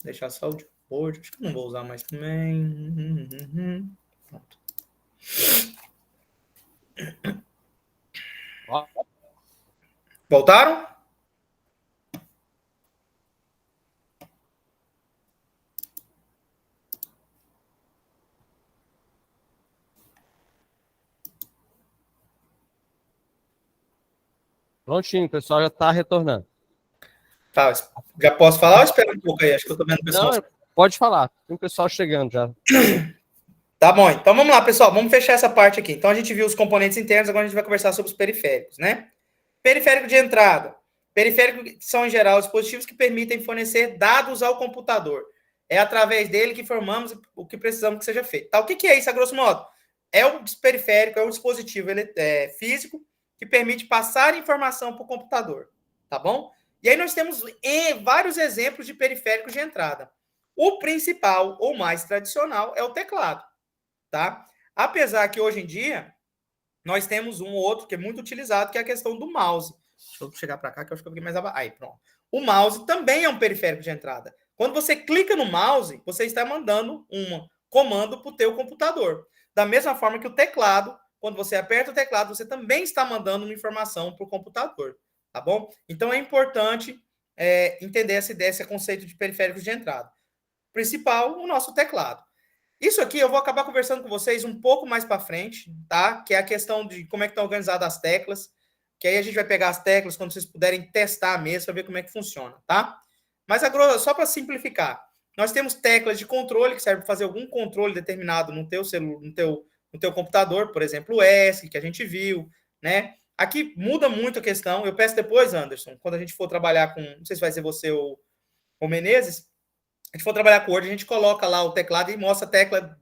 Deixar só o board. Acho que não vou usar mais também. Pronto. Voltaram? Prontinho, o pessoal já está retornando. Tá, já posso falar ou espera um pouco aí? Acho que eu tô vendo o pessoal. Não, pode falar. Tem o pessoal chegando já. Tá bom, então vamos lá, pessoal. Vamos fechar essa parte aqui. Então a gente viu os componentes internos, agora a gente vai conversar sobre os periféricos, né? Periférico de entrada. Periféricos são, em geral, dispositivos que permitem fornecer dados ao computador. É através dele que formamos o que precisamos que seja feito. Tá, o que é isso, a grosso modo? É o periférico, é um dispositivo físico que permite passar informação para o computador, tá bom? E aí nós temos vários exemplos de periféricos de entrada. O principal, ou mais tradicional, é o teclado, tá? Apesar que hoje em dia nós temos um ou outro que é muito utilizado, que é a questão do mouse. Deixa eu chegar para cá, que eu acho que eu fiquei mais abaixo. Aí, pronto. O mouse também é um periférico de entrada. Quando você clica no mouse, você está mandando um comando para o teu computador. Da mesma forma que o teclado, quando você aperta o teclado, você também está mandando uma informação para o computador, tá bom? Então, é importante entender essa ideia, esse conceito de periféricos de entrada. Principal, o nosso teclado. Isso aqui eu vou acabar conversando com vocês um pouco mais para frente, tá? Que é a questão de como é que estão organizadas as teclas, que aí a gente vai pegar as teclas quando vocês puderem testar mesmo, para ver como é que funciona, tá? Mas só para simplificar, nós temos teclas de controle que servem para fazer algum controle determinado no teu celular, no teu computador, por exemplo, o ESC, que a gente viu, né? Aqui muda muito a questão. Eu peço depois, Anderson, quando a gente for trabalhar com, não sei se vai ser você ou o Menezes, a gente for trabalhar com o Word, a gente coloca lá o teclado e mostra a tecla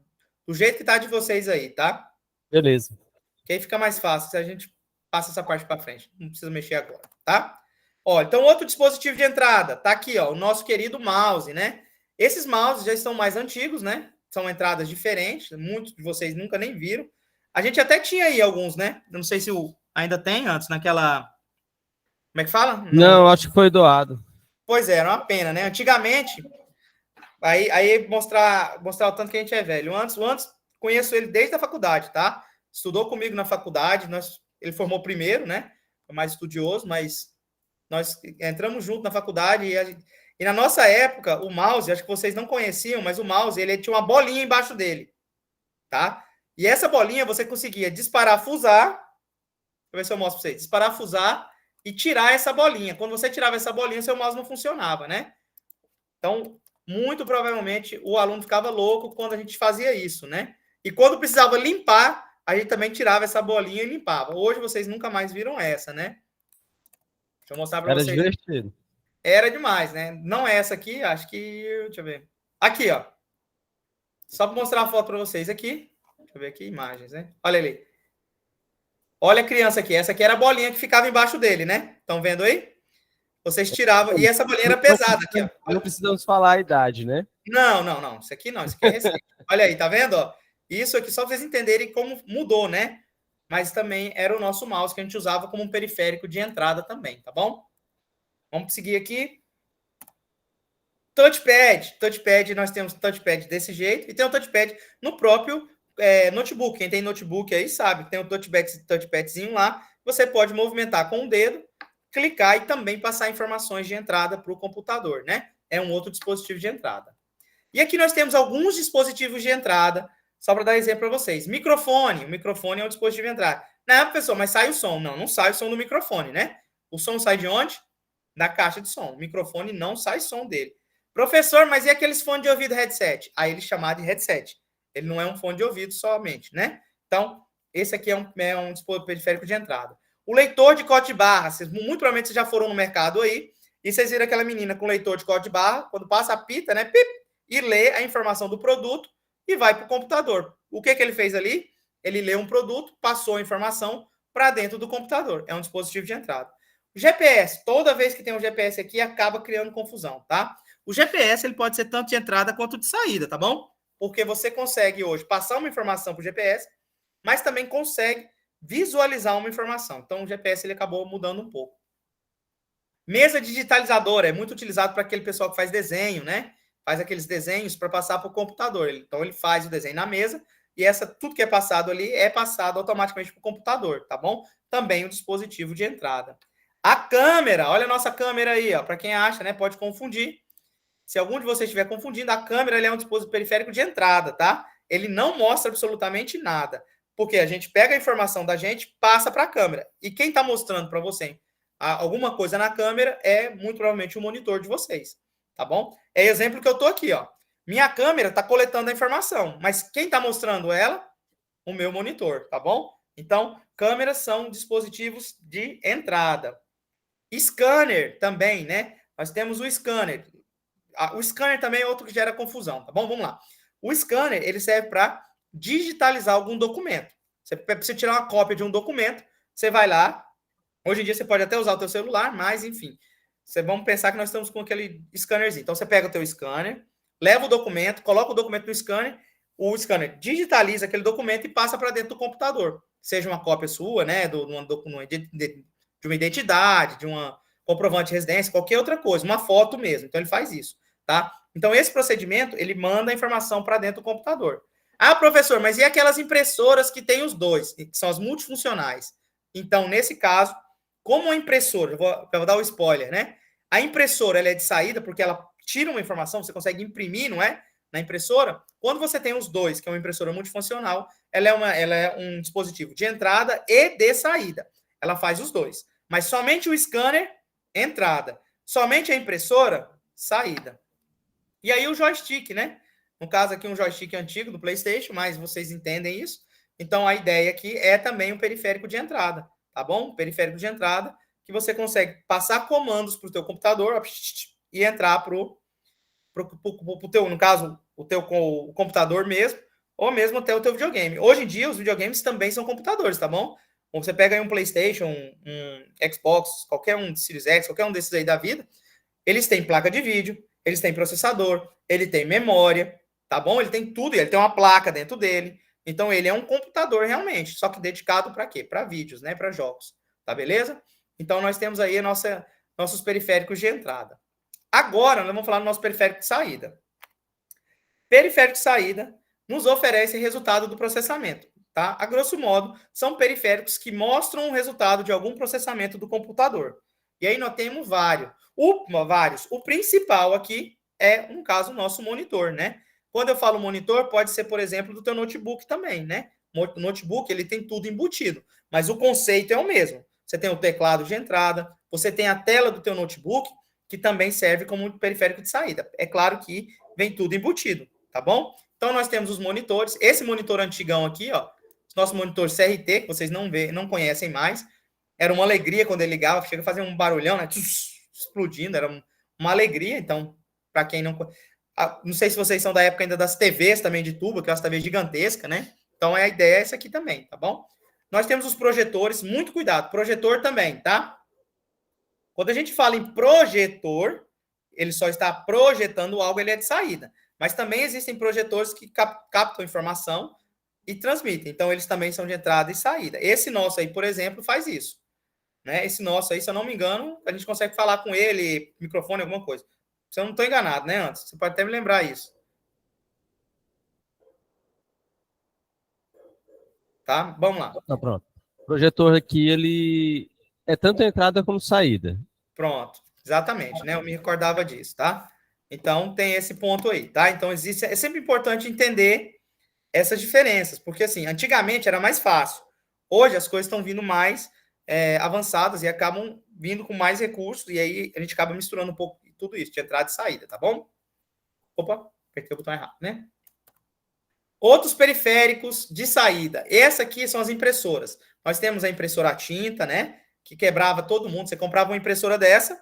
do jeito que tá de vocês aí, tá? Beleza. Que aí fica mais fácil se a gente passa essa parte para frente. Não precisa mexer agora, tá? Ó, então, outro dispositivo de entrada. Tá aqui, ó, o nosso querido mouse, né? Esses mouses já estão mais antigos, né? São entradas diferentes. Muitos de vocês nunca nem viram. A gente até tinha aí alguns, né? Eu não sei se ainda tem antes, naquela... Como é que fala? Não, acho que foi doado. Pois é, era uma pena, né? Antigamente... Aí mostrar o tanto que a gente é velho. O Antes conheço ele desde a faculdade, tá? Estudou comigo na faculdade, ele formou primeiro, né? Foi mais estudioso, mas nós entramos junto na faculdade e na nossa época, o mouse, acho que vocês não conheciam, mas o mouse, ele tinha uma bolinha embaixo dele, tá? E essa bolinha você conseguia desparafusar, deixa eu ver se eu mostro para vocês, desparafusar e tirar essa bolinha. Quando você tirava essa bolinha, seu mouse não funcionava, né? Então, muito provavelmente o aluno ficava louco quando a gente fazia isso, né? E quando precisava limpar, a gente também tirava essa bolinha e limpava. Hoje vocês nunca mais viram essa, né? Deixa eu mostrar para vocês. Era divertido. Era demais, né? Não é essa aqui, acho que... Deixa eu ver. Aqui, ó. Só para mostrar a foto para vocês aqui. Deixa eu ver aqui, imagens, né? Olha ali. Olha a criança aqui. Essa aqui era a bolinha que ficava embaixo dele, né? Estão vendo aí? Vocês tiravam. E essa bolinha era pesada aqui, ó. Não precisamos falar a idade, né? Não. Isso aqui não. Isso aqui é recente. Olha aí, tá vendo? Ó? Isso aqui só para vocês entenderem como mudou, né? Mas também era o nosso mouse que a gente usava como um periférico de entrada também, tá bom? Vamos seguir aqui. Touchpad. Touchpad, nós temos touchpad desse jeito e tem um touchpad no próprio notebook. Quem tem notebook aí sabe que tem um touchpadzinho lá. Você pode movimentar com o dedo, clicar e também passar informações de entrada para o computador, né? É um outro dispositivo de entrada. E aqui nós temos alguns dispositivos de entrada, só para dar exemplo para vocês. Microfone. O microfone é um dispositivo de entrada. Não, pessoal, mas sai o som. Não sai o som do microfone, né? O som sai de onde? Da caixa de som. O microfone não sai som dele. Professor, mas e aqueles fones de ouvido headset? Aí ele chama de headset. Ele não é um fone de ouvido somente, né? Então, esse aqui é um dispositivo periférico de entrada. O leitor de código de barra. Muito provavelmente vocês já foram no mercado aí e vocês viram aquela menina com leitor de código de barra, quando passa a pita, né? Pip, e lê a informação do produto e vai para o computador. O que ele fez ali? Ele leu um produto, passou a informação para dentro do computador. É um dispositivo de entrada. O GPS, toda vez que tem um GPS aqui, acaba criando confusão, tá? O GPS ele pode ser tanto de entrada quanto de saída, tá bom? Porque você consegue hoje passar uma informação para o GPS, mas também consegue visualizar uma informação. Então, o GPS ele acabou mudando um pouco. Mesa digitalizadora é muito utilizado para aquele pessoal que faz desenho, né? Faz aqueles desenhos para passar para o computador. Então, ele faz o desenho na mesa e tudo que é passado ali é passado automaticamente para o computador, tá bom? Também o dispositivo de entrada. A câmera, olha a nossa câmera aí, ó. Para quem acha, né? Pode confundir. Se algum de vocês estiver confundindo, a câmera ele é um dispositivo periférico de entrada, tá? Ele não mostra absolutamente nada. Porque a gente pega a informação da gente, passa para a câmera. E quem está mostrando para você alguma coisa na câmera é muito provavelmente o monitor de vocês, tá bom? É exemplo que eu estou aqui, ó. Minha câmera está coletando a informação, mas quem está mostrando ela? O meu monitor, tá bom? Então, câmeras são dispositivos de entrada. Scanner também, né? Nós temos o scanner. O scanner também é outro que gera confusão, tá bom? Vamos lá. O scanner, ele serve para digitalizar algum documento. Você precisa tirar uma cópia de um documento, você vai lá. Hoje em dia você pode até usar o teu celular, mas enfim. Vamos pensar que nós estamos com aquele scannerzinho. Então você pega o teu scanner, leva o documento, coloca o documento no scanner, o scanner digitaliza aquele documento e passa para dentro do computador. Seja uma cópia sua, né, de uma identidade, de uma comprovante de residência, qualquer outra coisa, uma foto mesmo. Então ele faz isso, tá? Então esse procedimento, ele manda a informação para dentro do computador. Ah, professor, mas e aquelas impressoras que tem os dois, que são as multifuncionais? Então, nesse caso, como a impressora, eu vou dar o spoiler, né? A impressora ela é de saída porque ela tira uma informação, você consegue imprimir, não é? Na impressora. Quando você tem os dois, que é uma impressora multifuncional, ela é um dispositivo de entrada e de saída. Ela faz os dois. Mas somente o scanner, entrada. Somente a impressora, saída. E aí o joystick, né? No caso aqui, um joystick antigo do PlayStation, mas vocês entendem isso. Então, a ideia aqui é também um periférico de entrada, tá bom? Periférico de entrada, que você consegue passar comandos para o teu computador e entrar para o teu, no caso, o computador mesmo, ou mesmo até o teu videogame. Hoje em dia, os videogames também são computadores, tá bom? Então, você pega aí um PlayStation, um Xbox, qualquer um, Series X, qualquer um desses aí da vida, eles têm placa de vídeo, eles têm processador, ele tem memória, tá bom? Ele tem tudo, ele tem uma placa dentro dele. Então, ele é um computador realmente, só que dedicado para quê? Para vídeos, né? Para jogos, tá beleza? Então, nós temos aí nossos periféricos de entrada. Agora, nós vamos falar do nosso periférico de saída. Periférico de saída nos oferece resultado do processamento, tá? A grosso modo, são periféricos que mostram o resultado de algum processamento do computador. E aí nós temos vários. O principal aqui é, no caso, o nosso monitor, né? Quando eu falo monitor, pode ser, por exemplo, do teu notebook também, né? O notebook, ele tem tudo embutido, mas o conceito é o mesmo. Você tem o teclado de entrada, você tem a tela do teu notebook, que também serve como periférico de saída. É claro que vem tudo embutido, tá bom? Então, nós temos os monitores. Esse monitor antigão aqui, ó, nosso monitor CRT, que vocês não conhecem mais, era uma alegria quando ele ligava, chega a fazer um barulhão, né? Explodindo, era uma alegria. Então, para quem não sei se vocês são da época ainda das TVs também de tubo, aquelas TVs gigantescas, né? Então, a ideia é essa aqui também, tá bom? Nós temos os projetores, muito cuidado, projetor também, tá? Quando a gente fala em projetor, ele só está projetando algo, ele é de saída. Mas também existem projetores que captam informação e transmitem. Então, eles também são de entrada e saída. Esse nosso aí, por exemplo, faz isso. Né? Esse nosso aí, se eu não me engano, a gente consegue falar com ele, microfone, alguma coisa. Se eu não estou enganado, né, antes? Você pode até me lembrar isso. Tá? Vamos lá. Tá pronto. O projetor aqui, ele é tanto entrada como saída. Pronto. Exatamente, né? Eu me recordava disso, tá? Então, tem esse ponto aí, tá? Então, é sempre importante entender essas diferenças, porque, assim, antigamente era mais fácil. Hoje, as coisas estão vindo mais avançadas e acabam vindo com mais recursos, e aí a gente acaba misturando um pouco tudo isso, de entrada e saída, tá bom? Opa, apertei o botão errado, né? Outros periféricos de saída. Essa aqui são as impressoras. Nós temos a impressora a tinta, né? Que quebrava todo mundo. Você comprava uma impressora dessa,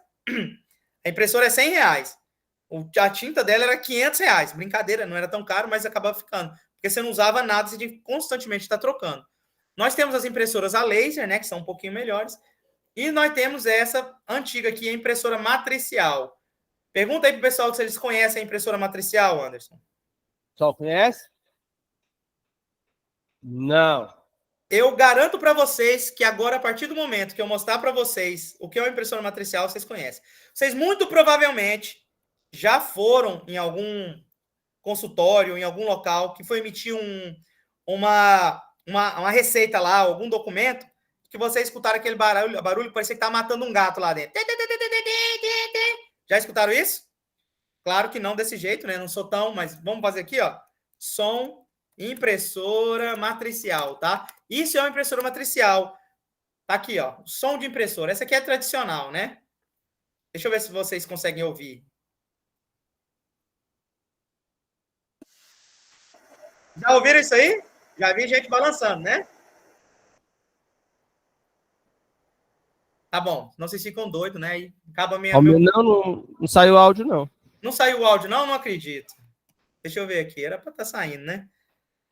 a impressora é R$100. A tinta dela era R$500. Brincadeira, não era tão caro, mas acabava ficando. Porque você não usava nada, você tinha que constantemente estar trocando. Nós temos as impressoras a laser, né, que são um pouquinho melhores. E nós temos essa antiga aqui, a impressora matricial. Pergunta aí pro pessoal se eles conhecem a impressora matricial, Anderson. O pessoal conhece? Não. Eu garanto para vocês que agora, a partir do momento que eu mostrar para vocês o que é uma impressora matricial, vocês conhecem. Vocês muito provavelmente já foram em algum consultório, em algum local, que foi emitir uma receita lá, algum documento, que vocês escutaram aquele barulho parecia que tá matando um gato lá dentro. Já escutaram isso? Claro que não desse jeito, né? Não sou tão, mas vamos fazer aqui, ó. Som impressora matricial, tá? Isso é uma impressora matricial. Tá aqui, ó. Som de impressora. Essa aqui é tradicional, né? Deixa eu ver se vocês conseguem ouvir. Já ouviram isso aí? Já vi gente balançando, né? Tá bom. Não vocês ficam doidos, né? E acaba Não, não saiu áudio, não. Não saiu o áudio, não? Não acredito. Deixa eu ver aqui. Era para estar saindo, né?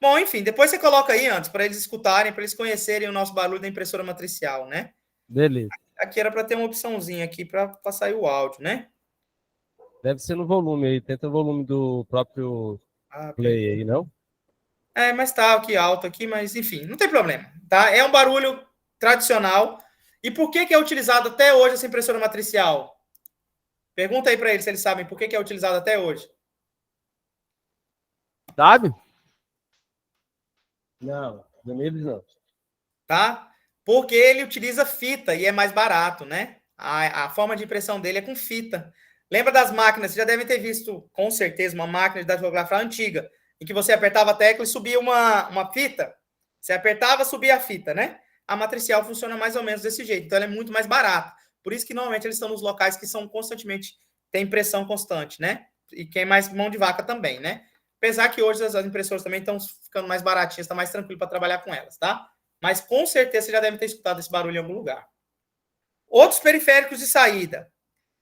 Bom, enfim, depois você coloca aí antes, para eles escutarem, para eles conhecerem o nosso barulho da impressora matricial, né? Beleza. Aqui era para ter uma opçãozinha aqui para sair o áudio, né? Deve ser no volume aí. Tenta o volume do próprio Play aí, não? É, mas tá aqui alto aqui, mas enfim, não tem problema, tá? É um barulho tradicional. E por que é utilizado até hoje essa impressora matricial? Pergunta aí para eles se eles sabem por que é utilizado até hoje. Sabe? Não, eles não. Tá? Porque ele utiliza fita e é mais barato, né? A forma de impressão dele é com fita. Lembra das máquinas? Vocês já devem ter visto, com certeza, uma máquina de datilografar antiga, em que você apertava a tecla e subia uma fita. Você apertava, subia a fita, né? A matricial funciona mais ou menos desse jeito. Então, ela é muito mais barata. Por isso que, normalmente, eles estão nos locais que são constantemente... tem impressão constante, né? E quem é mais mão de vaca também, né? Apesar que hoje as impressoras também estão ficando mais baratinhas, está mais tranquilo para trabalhar com elas, tá? Mas com certeza você já deve ter escutado esse barulho em algum lugar. Outros periféricos de saída.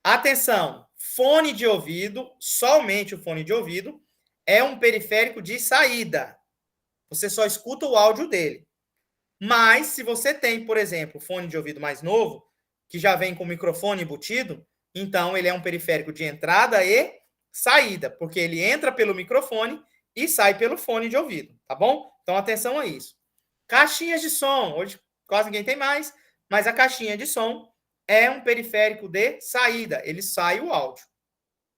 Atenção, fone de ouvido, somente o fone de ouvido, é um periférico de saída. Você só escuta o áudio dele. Mas, se você tem, por exemplo, fone de ouvido mais novo, que já vem com microfone embutido, então ele é um periférico de entrada e saída, porque ele entra pelo microfone e sai pelo fone de ouvido, tá bom? Então, atenção a isso. Caixinhas de som, hoje quase ninguém tem mais, mas a caixinha de som é um periférico de saída, ele sai o áudio,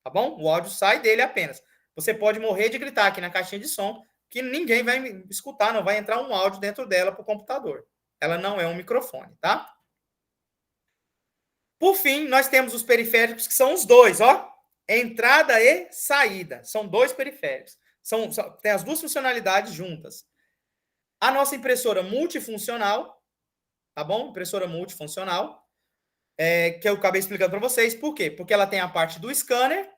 tá bom? O áudio sai dele apenas. Você pode morrer de gritar aqui na caixinha de som, que ninguém vai escutar, não vai entrar um áudio dentro dela para o computador. Ela não é um microfone, tá? Por fim, nós temos os periféricos, que são os dois, ó. Entrada e saída. São dois periféricos. Tem as duas funcionalidades juntas. A nossa impressora multifuncional, tá bom? Impressora multifuncional, que eu acabei explicando para vocês. Por quê? Porque ela tem a parte do scanner,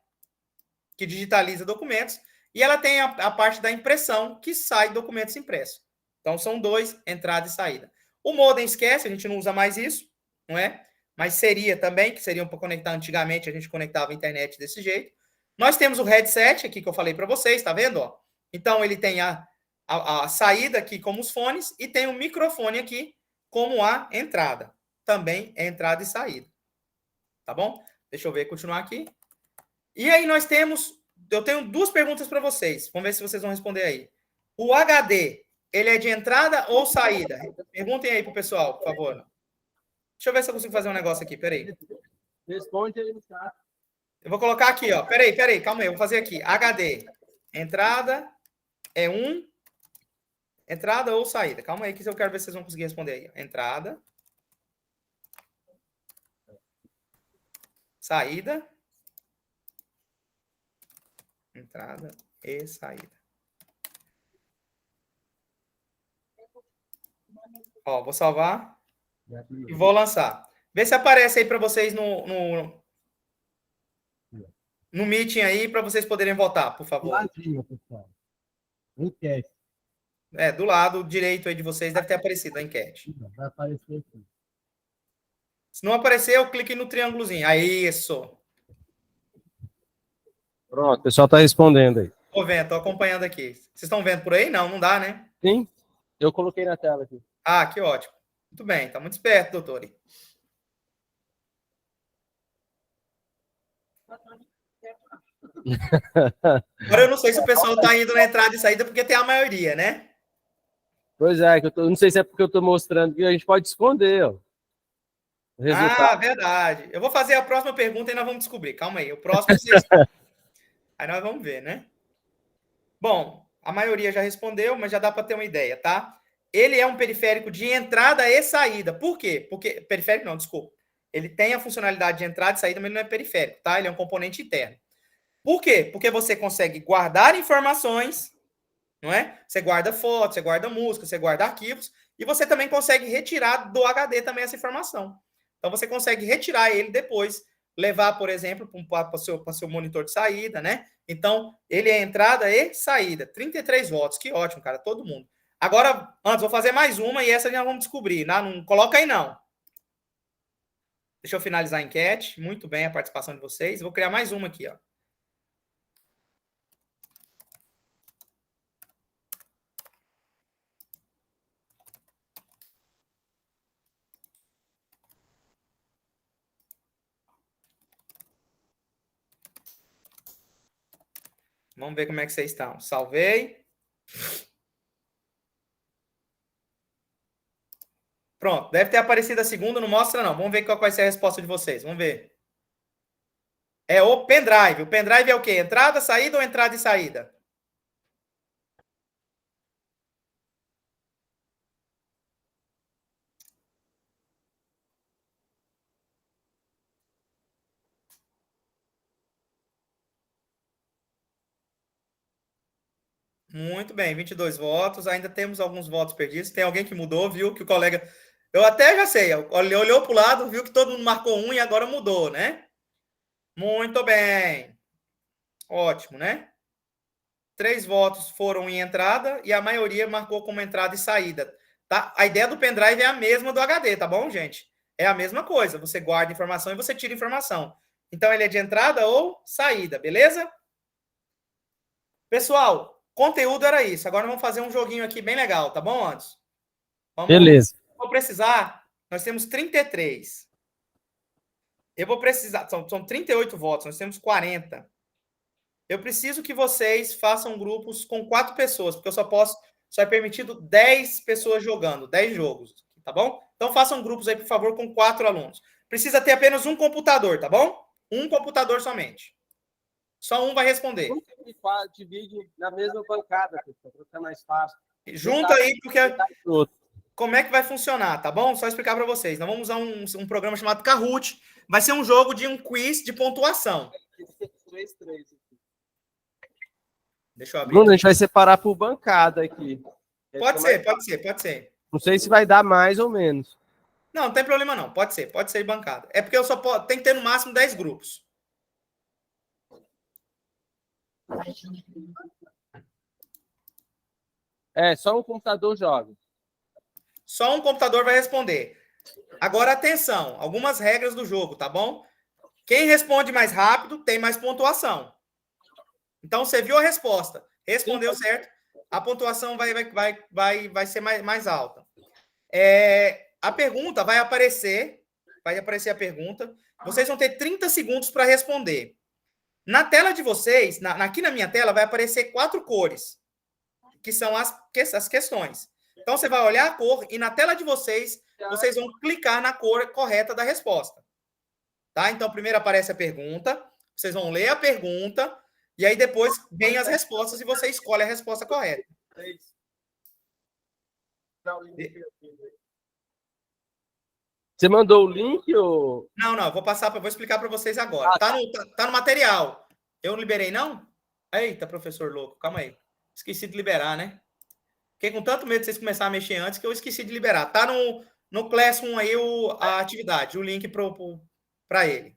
que digitaliza documentos, e ela tem a parte da impressão, que sai documentos impressos. Então, são dois, entrada e saída. O modem esquece, a gente não usa mais isso, não é? Mas seria também, que seriam para conectar antigamente, a gente conectava a internet desse jeito. Nós temos o headset aqui que eu falei para vocês, tá vendo? Ó? Então, ele tem a saída aqui como os fones e tem o microfone aqui como a entrada. Também é entrada e saída. Tá bom? Deixa eu ver, continuar aqui. E aí nós temos... Eu tenho duas perguntas para vocês. Vamos ver se vocês vão responder aí. O HD, ele é de entrada ou saída? Perguntem aí pro pessoal, por favor. Deixa eu ver se eu consigo fazer um negócio aqui. Peraí. Responde aí no chat. Eu vou colocar aqui, ó. Peraí, calma aí. Eu vou fazer aqui. HD. Entrada é um. Entrada ou saída? Calma aí que eu quero ver se vocês vão conseguir responder aí. Entrada. Saída. Entrada e saída. Ó, vou salvar e vou lançar. Vê se aparece aí para vocês no meeting aí, para vocês poderem votar, por favor. Ladinho, pessoal. Enquete. Do lado direito aí de vocês deve ter aparecido a enquete. Vai aparecer aqui. Se não aparecer, eu clique no triângulozinho. Aí, isso. Pronto, o pessoal está respondendo aí. Tô vendo, tô acompanhando aqui. Vocês estão vendo por aí? Não, não dá, né? Sim, eu coloquei na tela aqui. Ah, que ótimo. Muito bem, tá muito esperto, doutor. Agora eu não sei se o pessoal tá indo na entrada e saída porque tem a maioria, né? Pois é, que não sei se é porque eu estou mostrando que a gente pode esconder, ó, o resultado. Ah, verdade. Eu vou fazer a próxima pergunta e nós vamos descobrir. Calma aí. O próximo vocês. Aí nós vamos ver, né? Bom, a maioria já respondeu, mas já dá para ter uma ideia, tá? Ele é um periférico de entrada e saída. Por quê? Porque. Periférico não, desculpa. Ele tem a funcionalidade de entrada e saída, mas ele não é periférico, tá? Ele é um componente interno. Por quê? Porque você consegue guardar informações, não é? Você guarda fotos, você guarda música, você guarda arquivos, e você também consegue retirar do HD também essa informação. Então você consegue retirar ele depois, levar, por exemplo, para o seu monitor de saída, né? Então, ele é entrada e saída. 33 votos, que ótimo, cara, todo mundo. Agora, antes, vou fazer mais uma e essa já vamos descobrir. Não coloca aí, não. Deixa eu finalizar a enquete. Muito bem a participação de vocês. Vou criar mais uma aqui, ó. Vamos ver como é que vocês estão. Salvei. Pronto, deve ter aparecido a segunda, não mostra não. Vamos ver qual vai ser a resposta de vocês. Vamos ver. É o pendrive. O pendrive é o quê? Entrada, saída ou entrada e saída? Muito bem, 22 votos. Ainda temos alguns votos perdidos. Tem alguém que mudou, viu que o colega... Eu até já sei. Olhou para o lado, viu que todo mundo marcou um e agora mudou, né? Muito bem. Ótimo, né? 3 votos foram em entrada e a maioria marcou como entrada e saída. Tá? A ideia do pendrive é a mesma do HD, tá bom, gente? É a mesma coisa. Você guarda informação e você tira informação. Então, ele é de entrada ou saída, beleza? Pessoal, conteúdo era isso. Agora vamos fazer um joguinho aqui bem legal, tá bom, Anderson? Beleza. Vou precisar... Nós temos 33. Eu vou precisar... São 38 votos, nós temos 40. Eu preciso que vocês façam grupos com 4 pessoas, porque só é permitido 10 pessoas jogando, 10 jogos, tá bom? Então façam grupos aí, por favor, com 4 alunos. Precisa ter apenas um computador, tá bom? Um computador somente. Só um vai responder. Divide na mesma bancada, para ficar mais fácil. Junta aí, porque como é que vai funcionar, tá bom? Só explicar para vocês. Nós vamos usar um programa chamado Kahoot. Vai ser um jogo de um quiz de pontuação. 3-3. Deixa eu abrir. Bruno, a gente vai separar por bancada aqui. Pode ser. Não sei se vai dar mais ou menos. Não tem problema não. Pode ser bancada. É porque eu só tem que ter no máximo 10 grupos. Só um computador joga. Só um computador vai responder. Agora, atenção, algumas regras do jogo, tá bom? Quem responde mais rápido tem mais pontuação. Então, você viu a resposta, respondeu certo, a pontuação vai ser mais alta. A pergunta vai aparecer a pergunta. Vocês vão ter 30 segundos para responder. Na tela de vocês, aqui na minha tela, vai aparecer 4 cores, que são as questões. Então, você vai olhar a cor e na tela de vocês vão clicar na cor correta da resposta. Tá? Então, primeiro aparece a pergunta, vocês vão ler a pergunta e aí depois vem as respostas e você escolhe a resposta correta. Você mandou o link ou... Não, vou explicar para vocês agora. Tá no material. Eu não liberei, não? Eita, professor louco, calma aí. Esqueci de liberar, né? Fiquei com tanto medo de vocês começarem a mexer antes que eu esqueci de liberar. Tá no Classroom aí a atividade, o link para ele.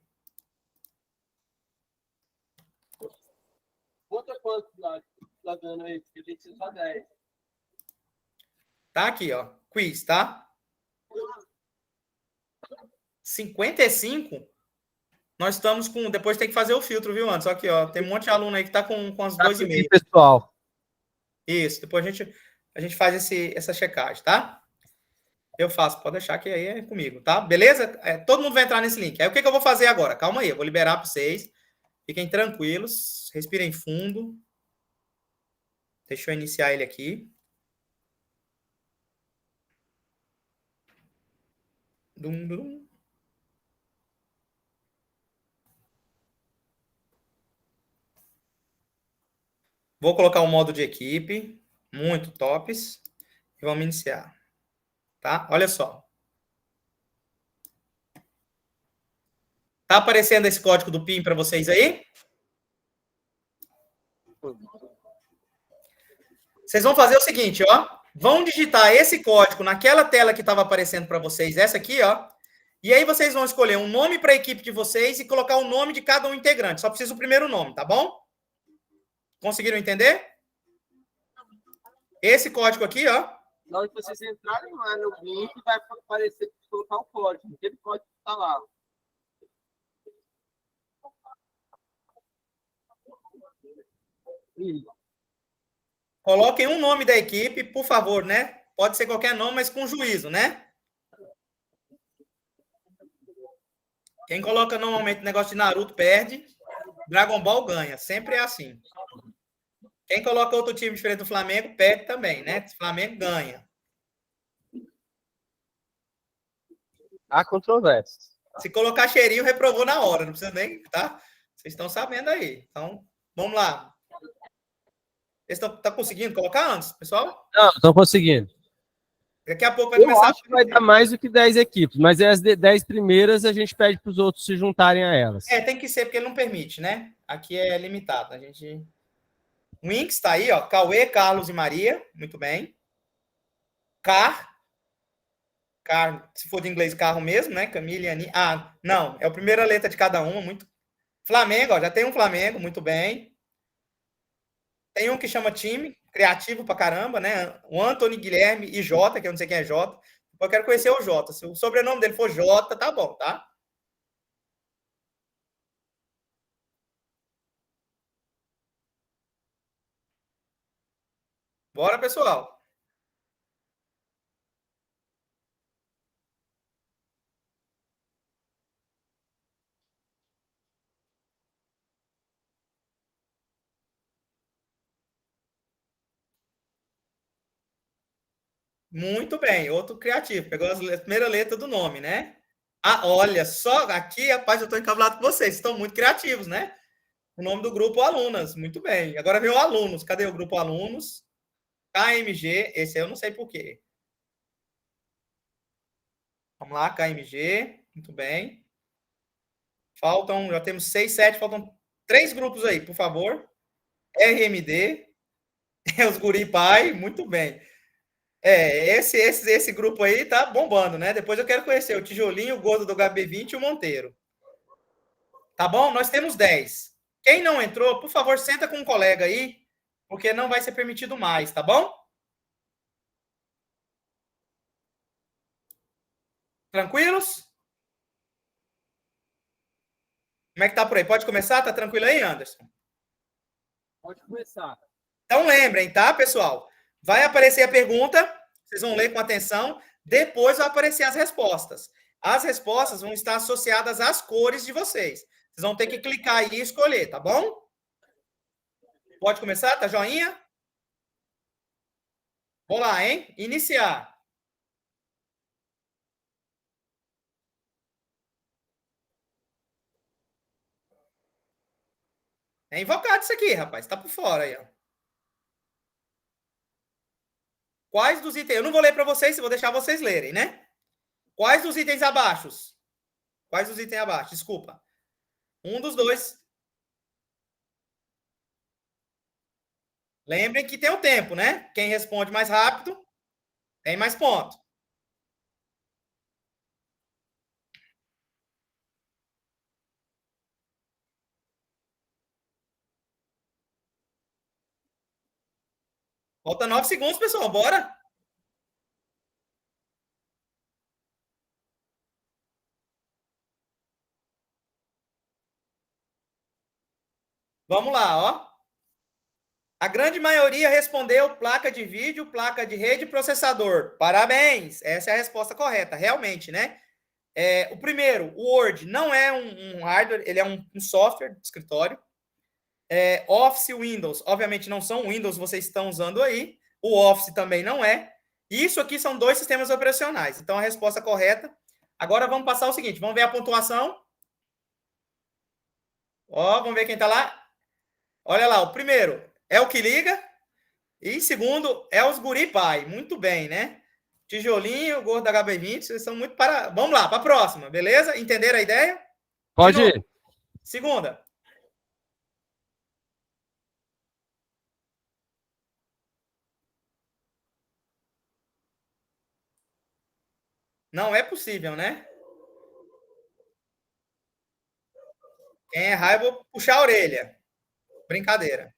Bota quanto lá dando aí, porque a gente precisa só 10. Tá aqui, ó. Quiz, tá? 55? Nós estamos com... Depois tem que fazer o filtro, viu, Anderson? Aqui, ó. Tem um monte de aluno aí que está com as 2,5. Pessoal. Isso. Depois a gente faz essa checagem, tá? Eu faço. Pode deixar que aí é comigo, tá? Beleza? Todo mundo vai entrar nesse link. Aí o que eu vou fazer agora? Calma aí. Eu vou liberar para vocês. Fiquem tranquilos. Respirem fundo. Deixa eu iniciar ele aqui. Dum, dum. Vou colocar o modo de equipe. Muito tops. E vamos iniciar. Tá? Olha só. Tá aparecendo esse código do PIN para vocês aí? Vocês vão fazer o seguinte, ó. Vão digitar esse código naquela tela que estava aparecendo para vocês, essa aqui, ó. E aí vocês vão escolher um nome para a equipe de vocês e colocar o nome de cada um integrante. Só precisa o primeiro nome, tá bom? Conseguiram entender? Esse código aqui, ó. Na hora que vocês entrarem lá no link, vai aparecer colocar o código. Aquele código que está lá. Coloquem um nome da equipe, por favor, né? Pode ser qualquer nome, mas com juízo, né? Quem coloca normalmente negócio de Naruto perde, Dragon Ball ganha. Sempre é assim. Quem coloca outro time diferente do Flamengo perde também, né? O Flamengo ganha. Há controvérsias. Se colocar cheirinho, reprovou na hora. Não precisa nem, tá? Vocês estão sabendo aí. Então, vamos lá. Vocês estão conseguindo colocar antes, pessoal? Não, estão conseguindo. Daqui a pouco vai Eu começar. acho que vai dar mais do que 10 equipes, mas as 10 primeiras a gente pede para os outros se juntarem a elas. Tem que ser, porque ele não permite, né? Aqui é limitado. A gente... O Inks está aí, ó. Cauê, Carlos e Maria. Muito bem. Car, se for de inglês, carro mesmo, né? Camille e Ani. Ah, não. É a primeira letra de cada uma. Muito. Flamengo, ó. Já tem um Flamengo. Muito bem. Tem um que chama time. Criativo pra caramba, né? O Anthony, Guilherme e Jota, que eu não sei quem é Jota. Eu quero conhecer o Jota. Se o sobrenome dele for Jota, tá bom, tá? Bora, pessoal. Muito bem. Outro criativo. Pegou a primeira letra do nome, né? Ah, olha só. Aqui, rapaz, eu tô encabulado com vocês. Estão muito criativos, né? O nome do grupo Alunas. Muito bem. Agora vem o Alunos. Cadê o grupo Alunos? KMG. Esse aí eu não sei por quê. Vamos lá, KMG. Muito bem. Faltam, já temos 6, 7. Faltam 3 grupos aí, por favor. RMD. Os Guri Pai. Muito bem. Esse grupo aí tá bombando, né? Depois eu quero conhecer o Tijolinho, o Gordo do HB20 e o Monteiro. Tá bom? Nós temos 10. Quem não entrou, por favor, senta com um colega aí, porque não vai ser permitido mais, tá bom? Tranquilos? Como é que tá por aí? Pode começar? Tá tranquilo aí, Anderson? Pode começar. Então lembrem, tá, pessoal? Vai aparecer a pergunta, vocês vão ler com atenção, depois vai aparecer as respostas. As respostas vão estar associadas às cores de vocês. Vocês vão ter que clicar aí e escolher, tá bom? Pode começar? Tá joinha? Vamos lá, hein? Iniciar. É invocado isso aqui, rapaz. Tá por fora aí, ó. Quais dos itens... Eu não vou ler para vocês, vou deixar vocês lerem, né? Quais dos itens abaixo? Quais dos itens abaixo? Desculpa. Um dos dois. Lembrem que tem o tempo, né? Quem responde mais rápido tem mais ponto. Falta 9 segundos, pessoal. Bora. Vamos lá, ó. A grande maioria respondeu placa de vídeo, placa de rede e processador. Parabéns! Essa é a resposta correta, realmente, né? O primeiro, o Word, não é um hardware, ele é um software de escritório. Office e Windows, obviamente não são Windows, vocês estão usando aí. O Office também não é. Isso aqui são 2 sistemas operacionais. Então, a resposta correta. Agora, vamos passar o seguinte, vamos ver a pontuação. Ó, vamos ver quem está lá. Olha lá, o primeiro é o que liga. E segundo é os guri pai. Muito bem, né? Tijolinho, gordo da HB20, vocês são muito para... Vamos lá, para a próxima, beleza? Entenderam a ideia? Pode ir. Segunda. Não é possível, né? Quem errar, eu vou puxar a orelha. Brincadeira.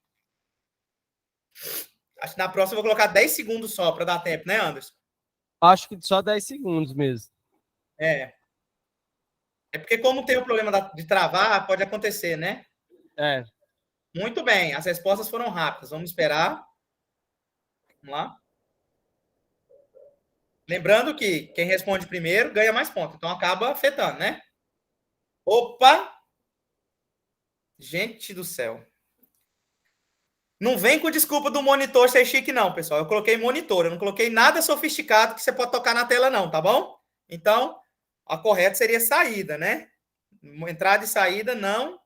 Acho que na próxima eu vou colocar 10 segundos só para dar tempo, né, Anderson? Acho que só 10 segundos mesmo. É porque como tem o problema de travar, pode acontecer, né? Muito bem, as respostas foram rápidas. Vamos esperar. Vamos lá. Lembrando que quem responde primeiro ganha mais pontos. Então acaba afetando, né? Opa! Gente do céu. Não vem com desculpa do monitor ser chique, não, pessoal. Eu coloquei monitor, eu não coloquei nada sofisticado que você pode tocar na tela, não, tá bom? Então, a correta seria saída, né? Entrada e saída, não.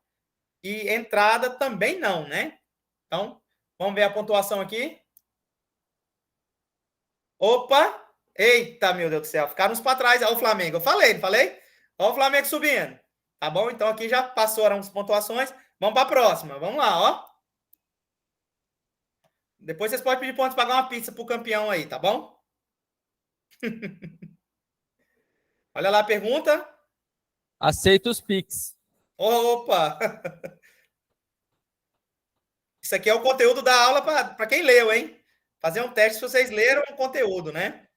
E entrada também não, né? Então, vamos ver a pontuação aqui. Opa! Eita, meu Deus do céu. Ficaram uns para trás. Olha o Flamengo. Eu falei, não falei? Olha o Flamengo subindo. Tá bom? Então, aqui já passaram as pontuações. Vamos para a próxima. Vamos lá, ó. Depois vocês podem pedir pontos para pagar uma pizza pro campeão aí, tá bom? Olha lá a pergunta. Aceito os Pix. Opa! Isso aqui é o conteúdo da aula para quem leu, hein? Fazer um teste se vocês leram o conteúdo, né?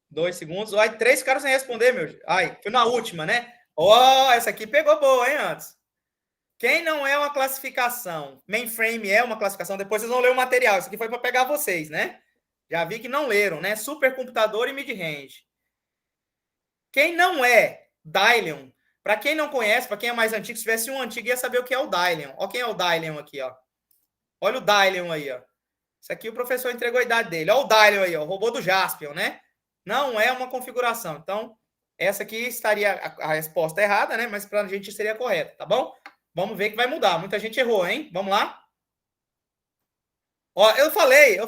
Dois segundos. Ai, 3 caras sem responder, meu. Ai, foi na última, né? Ó, essa aqui pegou boa, hein, antes. Quem não é uma classificação? Mainframe é uma classificação. Depois vocês vão ler o material. Isso aqui foi para pegar vocês, né? Já vi que não leram, né? Supercomputador e mid-range. Quem não é Dylion? Para quem não conhece, para quem é mais antigo, se tivesse um antigo, ia saber o que é o Dylion. Olha quem é o Dylion aqui, ó. Olha o Dylion aí, ó. Isso aqui o professor entregou a idade dele. Olha o Dylion aí, ó. O robô do Jaspion, né? Não é uma configuração. Então, essa aqui estaria a resposta errada, né? Mas para a gente seria correta, tá bom? Vamos ver que vai mudar. Muita gente errou, hein? Vamos lá? Ó, eu falei. O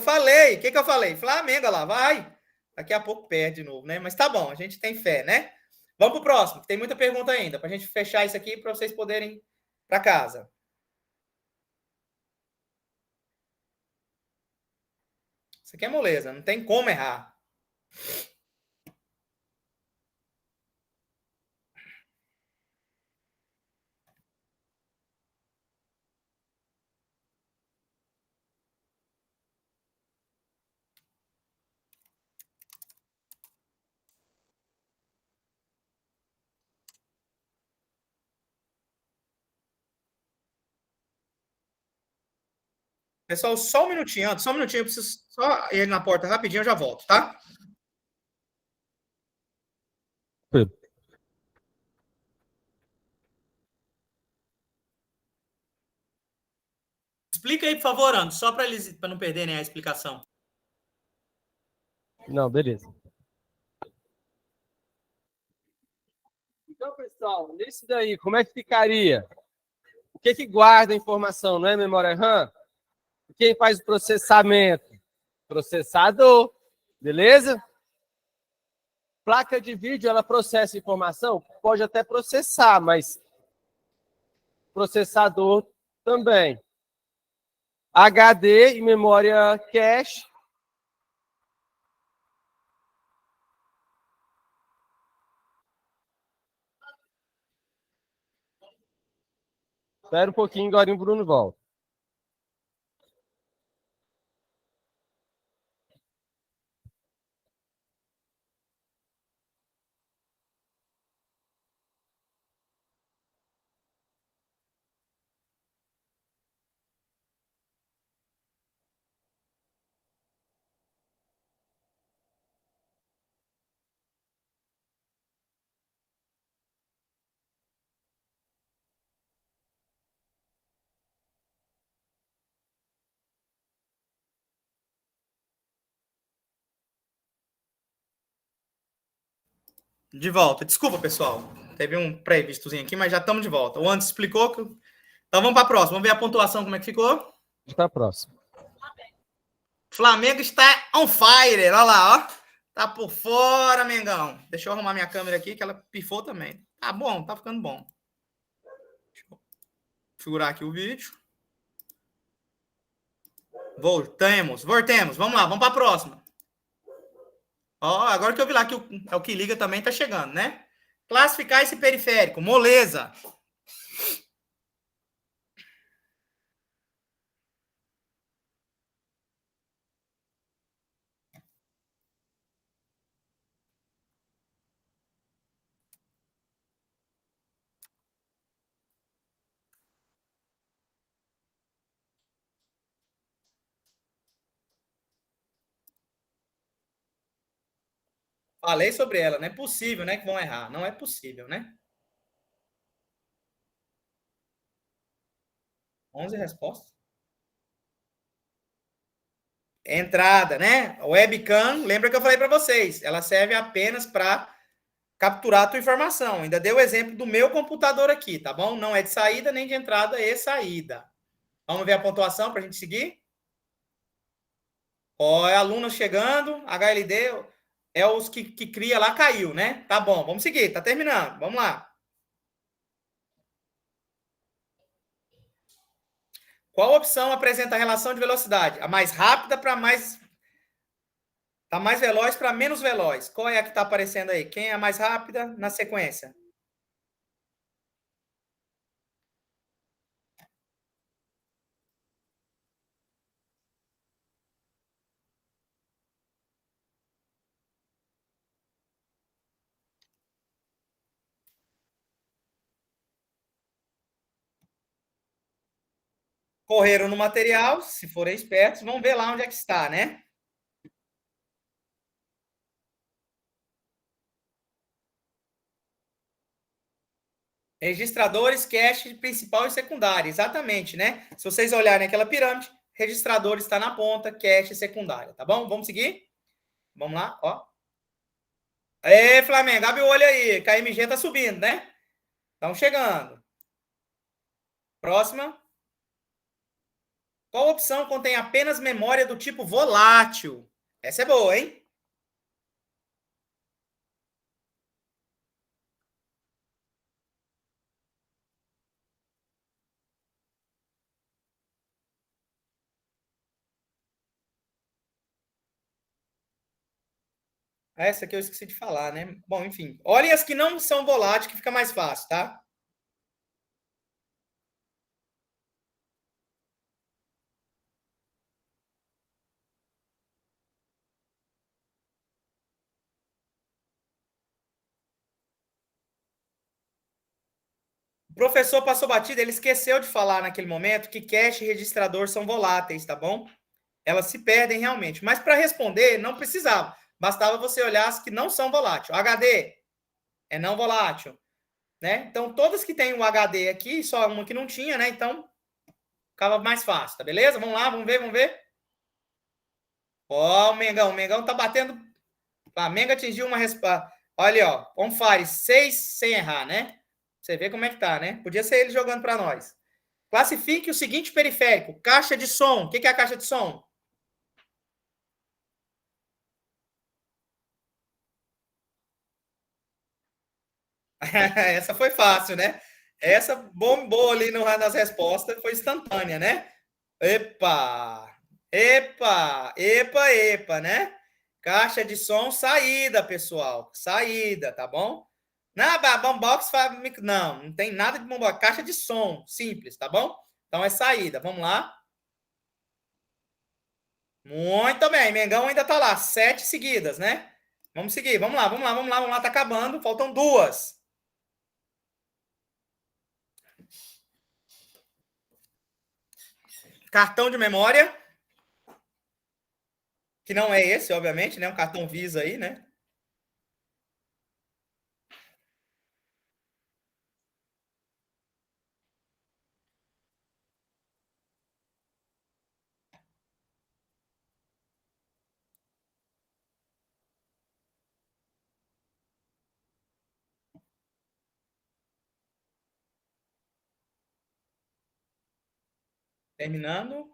que eu falei? Flamengo, olha lá, vai. Daqui a pouco perde de novo, né? Mas tá bom, a gente tem fé, né? Vamos pro próximo, que tem muita pergunta ainda, para a gente fechar isso aqui para vocês poderem ir para casa. Isso aqui é moleza, não tem como errar. Pessoal, só um minutinho, antes, só um minutinho, eu preciso só ir na porta rapidinho, eu já volto, tá? Explica aí, por favor, Anderson, só para eles, para não perderem a explicação. Não, beleza. Então, pessoal, nesse daí, como é que ficaria? O que guarda a informação? Não é memória RAM? Quem faz o processamento? Processador. Beleza? Placa de vídeo, ela processa informação? Pode até processar, mas processador também. HD e memória cache. Espera um pouquinho, agora o Bruno volta. De volta. Desculpa, pessoal. Teve um pré-vistozinho aqui, mas já estamos de volta. O Anderson explicou. Então vamos para a próxima. Vamos ver a pontuação, como é que ficou. Para a próxima. Flamengo está on fire. Olha lá, ó. Tá por fora, Mengão. Deixa eu arrumar minha câmera aqui, que ela pifou também. Tá bom, tá ficando bom. Deixa eu configurar aqui o vídeo. Voltemos. Vamos lá, vamos para a próxima. Ó, agora que eu vi lá que o que liga também tá chegando, né? Classificar esse periférico. Moleza. Falei sobre ela. Não é possível, né, que vão errar. Não é possível, né? 11 respostas. Entrada, né? Webcam, lembra que eu falei para vocês, ela serve apenas para capturar a tua informação. Ainda dei o exemplo do meu computador aqui, tá bom? Não é de saída nem de entrada e saída. Vamos ver a pontuação para a gente seguir? Ó, é aluno chegando, HLD é os que cria lá, caiu, né? Tá bom, vamos seguir, tá terminando. Vamos lá. Qual opção apresenta a relação de velocidade? A mais rápida para mais... Tá mais veloz para menos veloz. Qual é a que está aparecendo aí? Quem é a mais rápida na sequência? Correram no material, se forem espertos, vão ver lá onde é que está, né? Registradores, cache principal e secundária, exatamente, né? Se vocês olharem aquela pirâmide, registrador está na ponta, cache secundária, tá bom? Vamos seguir? Vamos lá, ó. Ê, Flamengo, abre o olho aí, KMG tá subindo, né? Estão chegando. Próxima. Qual opção contém apenas memória do tipo volátil? Essa é boa, hein? Essa aqui eu esqueci de falar, né? Bom, enfim. Olhem as que não são voláteis, que fica mais fácil, tá? O professor passou batida, ele esqueceu de falar naquele momento que cache e registrador são voláteis, tá bom? Elas se perdem realmente. Mas para responder, não precisava. Bastava você olhar as que não são voláteis. O HD é não volátil, né? Então, todas que têm o HD aqui, só uma que não tinha, né? Então, ficava mais fácil, tá beleza? Vamos lá, vamos ver. Ó, o Mengão tá batendo. O Flamengo atingiu uma resposta. Olha, ó, on fire, 6 sem errar, né? Você vê como é que tá, né? Podia ser ele jogando para nós. Classifique o seguinte periférico: caixa de som. O que é a caixa de som? Essa foi fácil, né? Essa bombou ali nas respostas, foi instantânea, né? Epa! Epa, né? Caixa de som, saída, pessoal. Saída, tá bom? Não, boombox não tem nada de boombox. Caixa de som, simples, tá bom? Então é saída. Vamos lá. Muito bem, Mengão ainda tá lá. 7 seguidas, né? Vamos seguir. Vamos lá. Tá acabando. Faltam 2. Cartão de memória. Que não é esse, obviamente, né? Um cartão Visa aí, né? Terminando.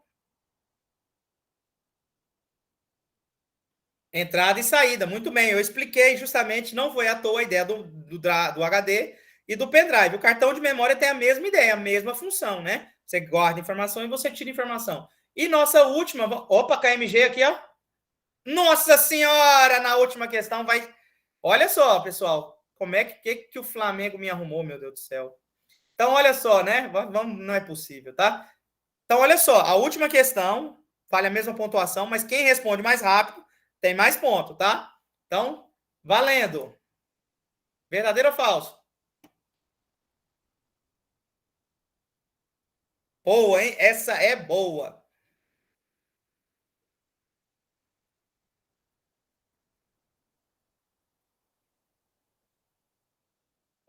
Entrada e saída, muito bem. Eu expliquei justamente, não foi à toa a ideia do HD e do pendrive. O cartão de memória tem a mesma ideia, a mesma função, né? Você guarda informação e você tira informação. E nossa última, opa, KMG aqui, ó. Nossa Senhora, na última questão vai. Olha só, pessoal, como é que o Flamengo me arrumou, meu Deus do céu. Então, olha só, né? Vamos, não é possível, tá? Então, olha só, a última questão vale a mesma pontuação, mas quem responde mais rápido tem mais ponto, tá? Então, valendo. Verdadeiro ou falso? Boa, hein? Essa é boa.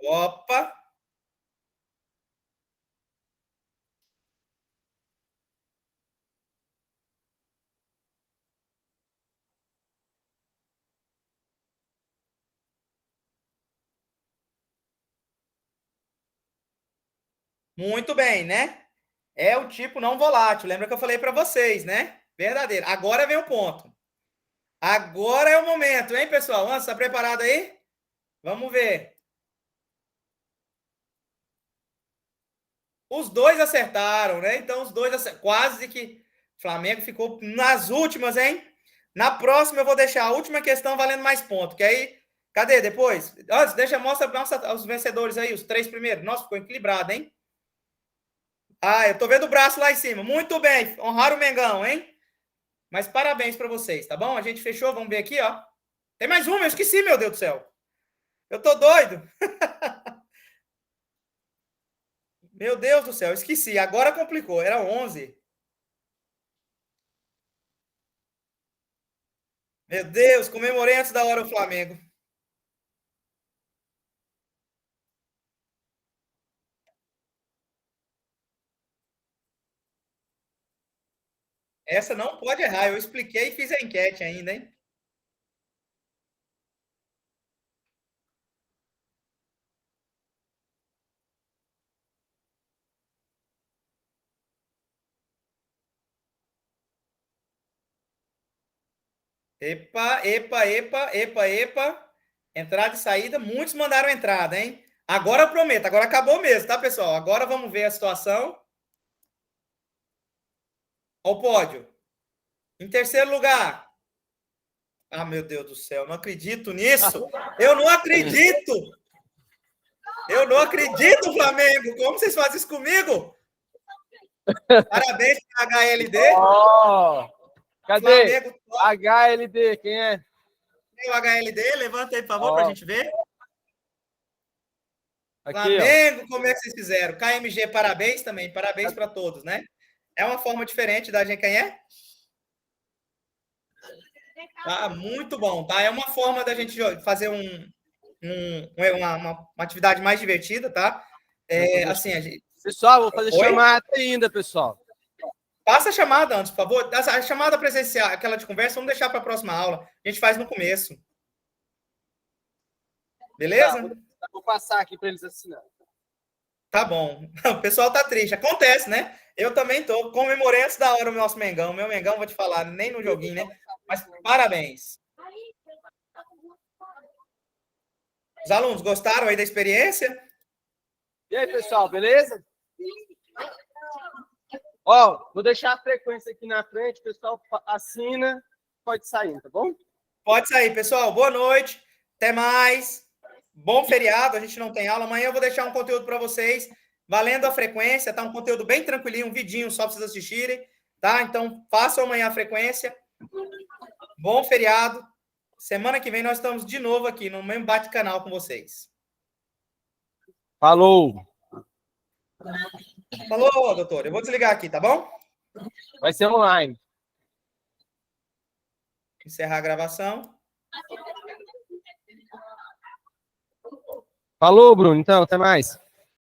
Opa. Muito bem, né? É o tipo não volátil. Lembra que eu falei para vocês, né? Verdadeiro. Agora vem o ponto. Agora é o momento, hein, pessoal? Você está preparado aí? Vamos ver. Os dois acertaram, né? Então, os dois quase que o Flamengo ficou nas últimas, hein? Na próxima, eu vou deixar a última questão valendo mais ponto. Que aí, cadê depois? Antes, mostra os vencedores aí, os 3 primeiros. Nossa, ficou equilibrado, hein? Ah, eu tô vendo o braço lá em cima. Muito bem, honraram o Mengão, hein? Mas parabéns para vocês, tá bom? A gente fechou, vamos ver aqui, ó. Tem mais uma, eu esqueci, meu Deus do céu. Eu tô doido. Meu Deus do céu, esqueci. Agora complicou, era 11. Meu Deus, comemorei antes da hora o Flamengo. Essa não pode errar, eu expliquei e fiz a enquete ainda, hein? Epa. Entrada e saída, muitos mandaram entrada, hein? Agora eu prometo, agora acabou mesmo, tá, pessoal? Agora vamos ver a situação. Ao pódio. Em terceiro lugar. Ah, meu Deus do céu, não acredito nisso. Eu não acredito. Eu não acredito, Flamengo. Como vocês fazem isso comigo? Parabéns para a HLD. Oh, cadê? Flamengo, HLD, quem é? Tem o HLD, levanta aí, por favor, para a gente ver. Aqui, Flamengo, ó. Como é que vocês fizeram? KMG, parabéns também. Parabéns para todos, né? É uma forma diferente da gente, quem é? Ah, muito bom, tá? É uma forma da gente fazer uma atividade mais divertida, tá? Assim, a gente... Pessoal, vou fazer chamada ainda, pessoal. Passa a chamada antes, por favor. A chamada presencial, aquela de conversa, vamos deixar para a próxima aula. A gente faz no começo. Beleza? Tá, vou passar aqui para eles assinarem. Tá bom. O pessoal tá triste. Acontece, né? Eu também tô. Comemorei antes da hora o nosso Mengão. Meu Mengão, vou te falar, nem no joguinho, né? Mas parabéns. Os alunos gostaram aí da experiência? E aí, pessoal, beleza? Ó, vou deixar a frequência aqui na frente, o pessoal assina, pode sair, tá bom? Pode sair, pessoal. Boa noite. Até mais. Bom feriado, a gente não tem aula. Amanhã eu vou deixar um conteúdo para vocês, valendo a frequência, tá? Um conteúdo bem tranquilinho, um vidinho só para vocês assistirem, tá? Então, façam amanhã a frequência. Bom feriado. Semana que vem nós estamos de novo aqui no mesmo bate-canal com vocês. Falou! Falou, doutor. Eu vou desligar aqui, tá bom? Vai ser online. Encerrar a gravação. Falou, Bruno. Então, até mais.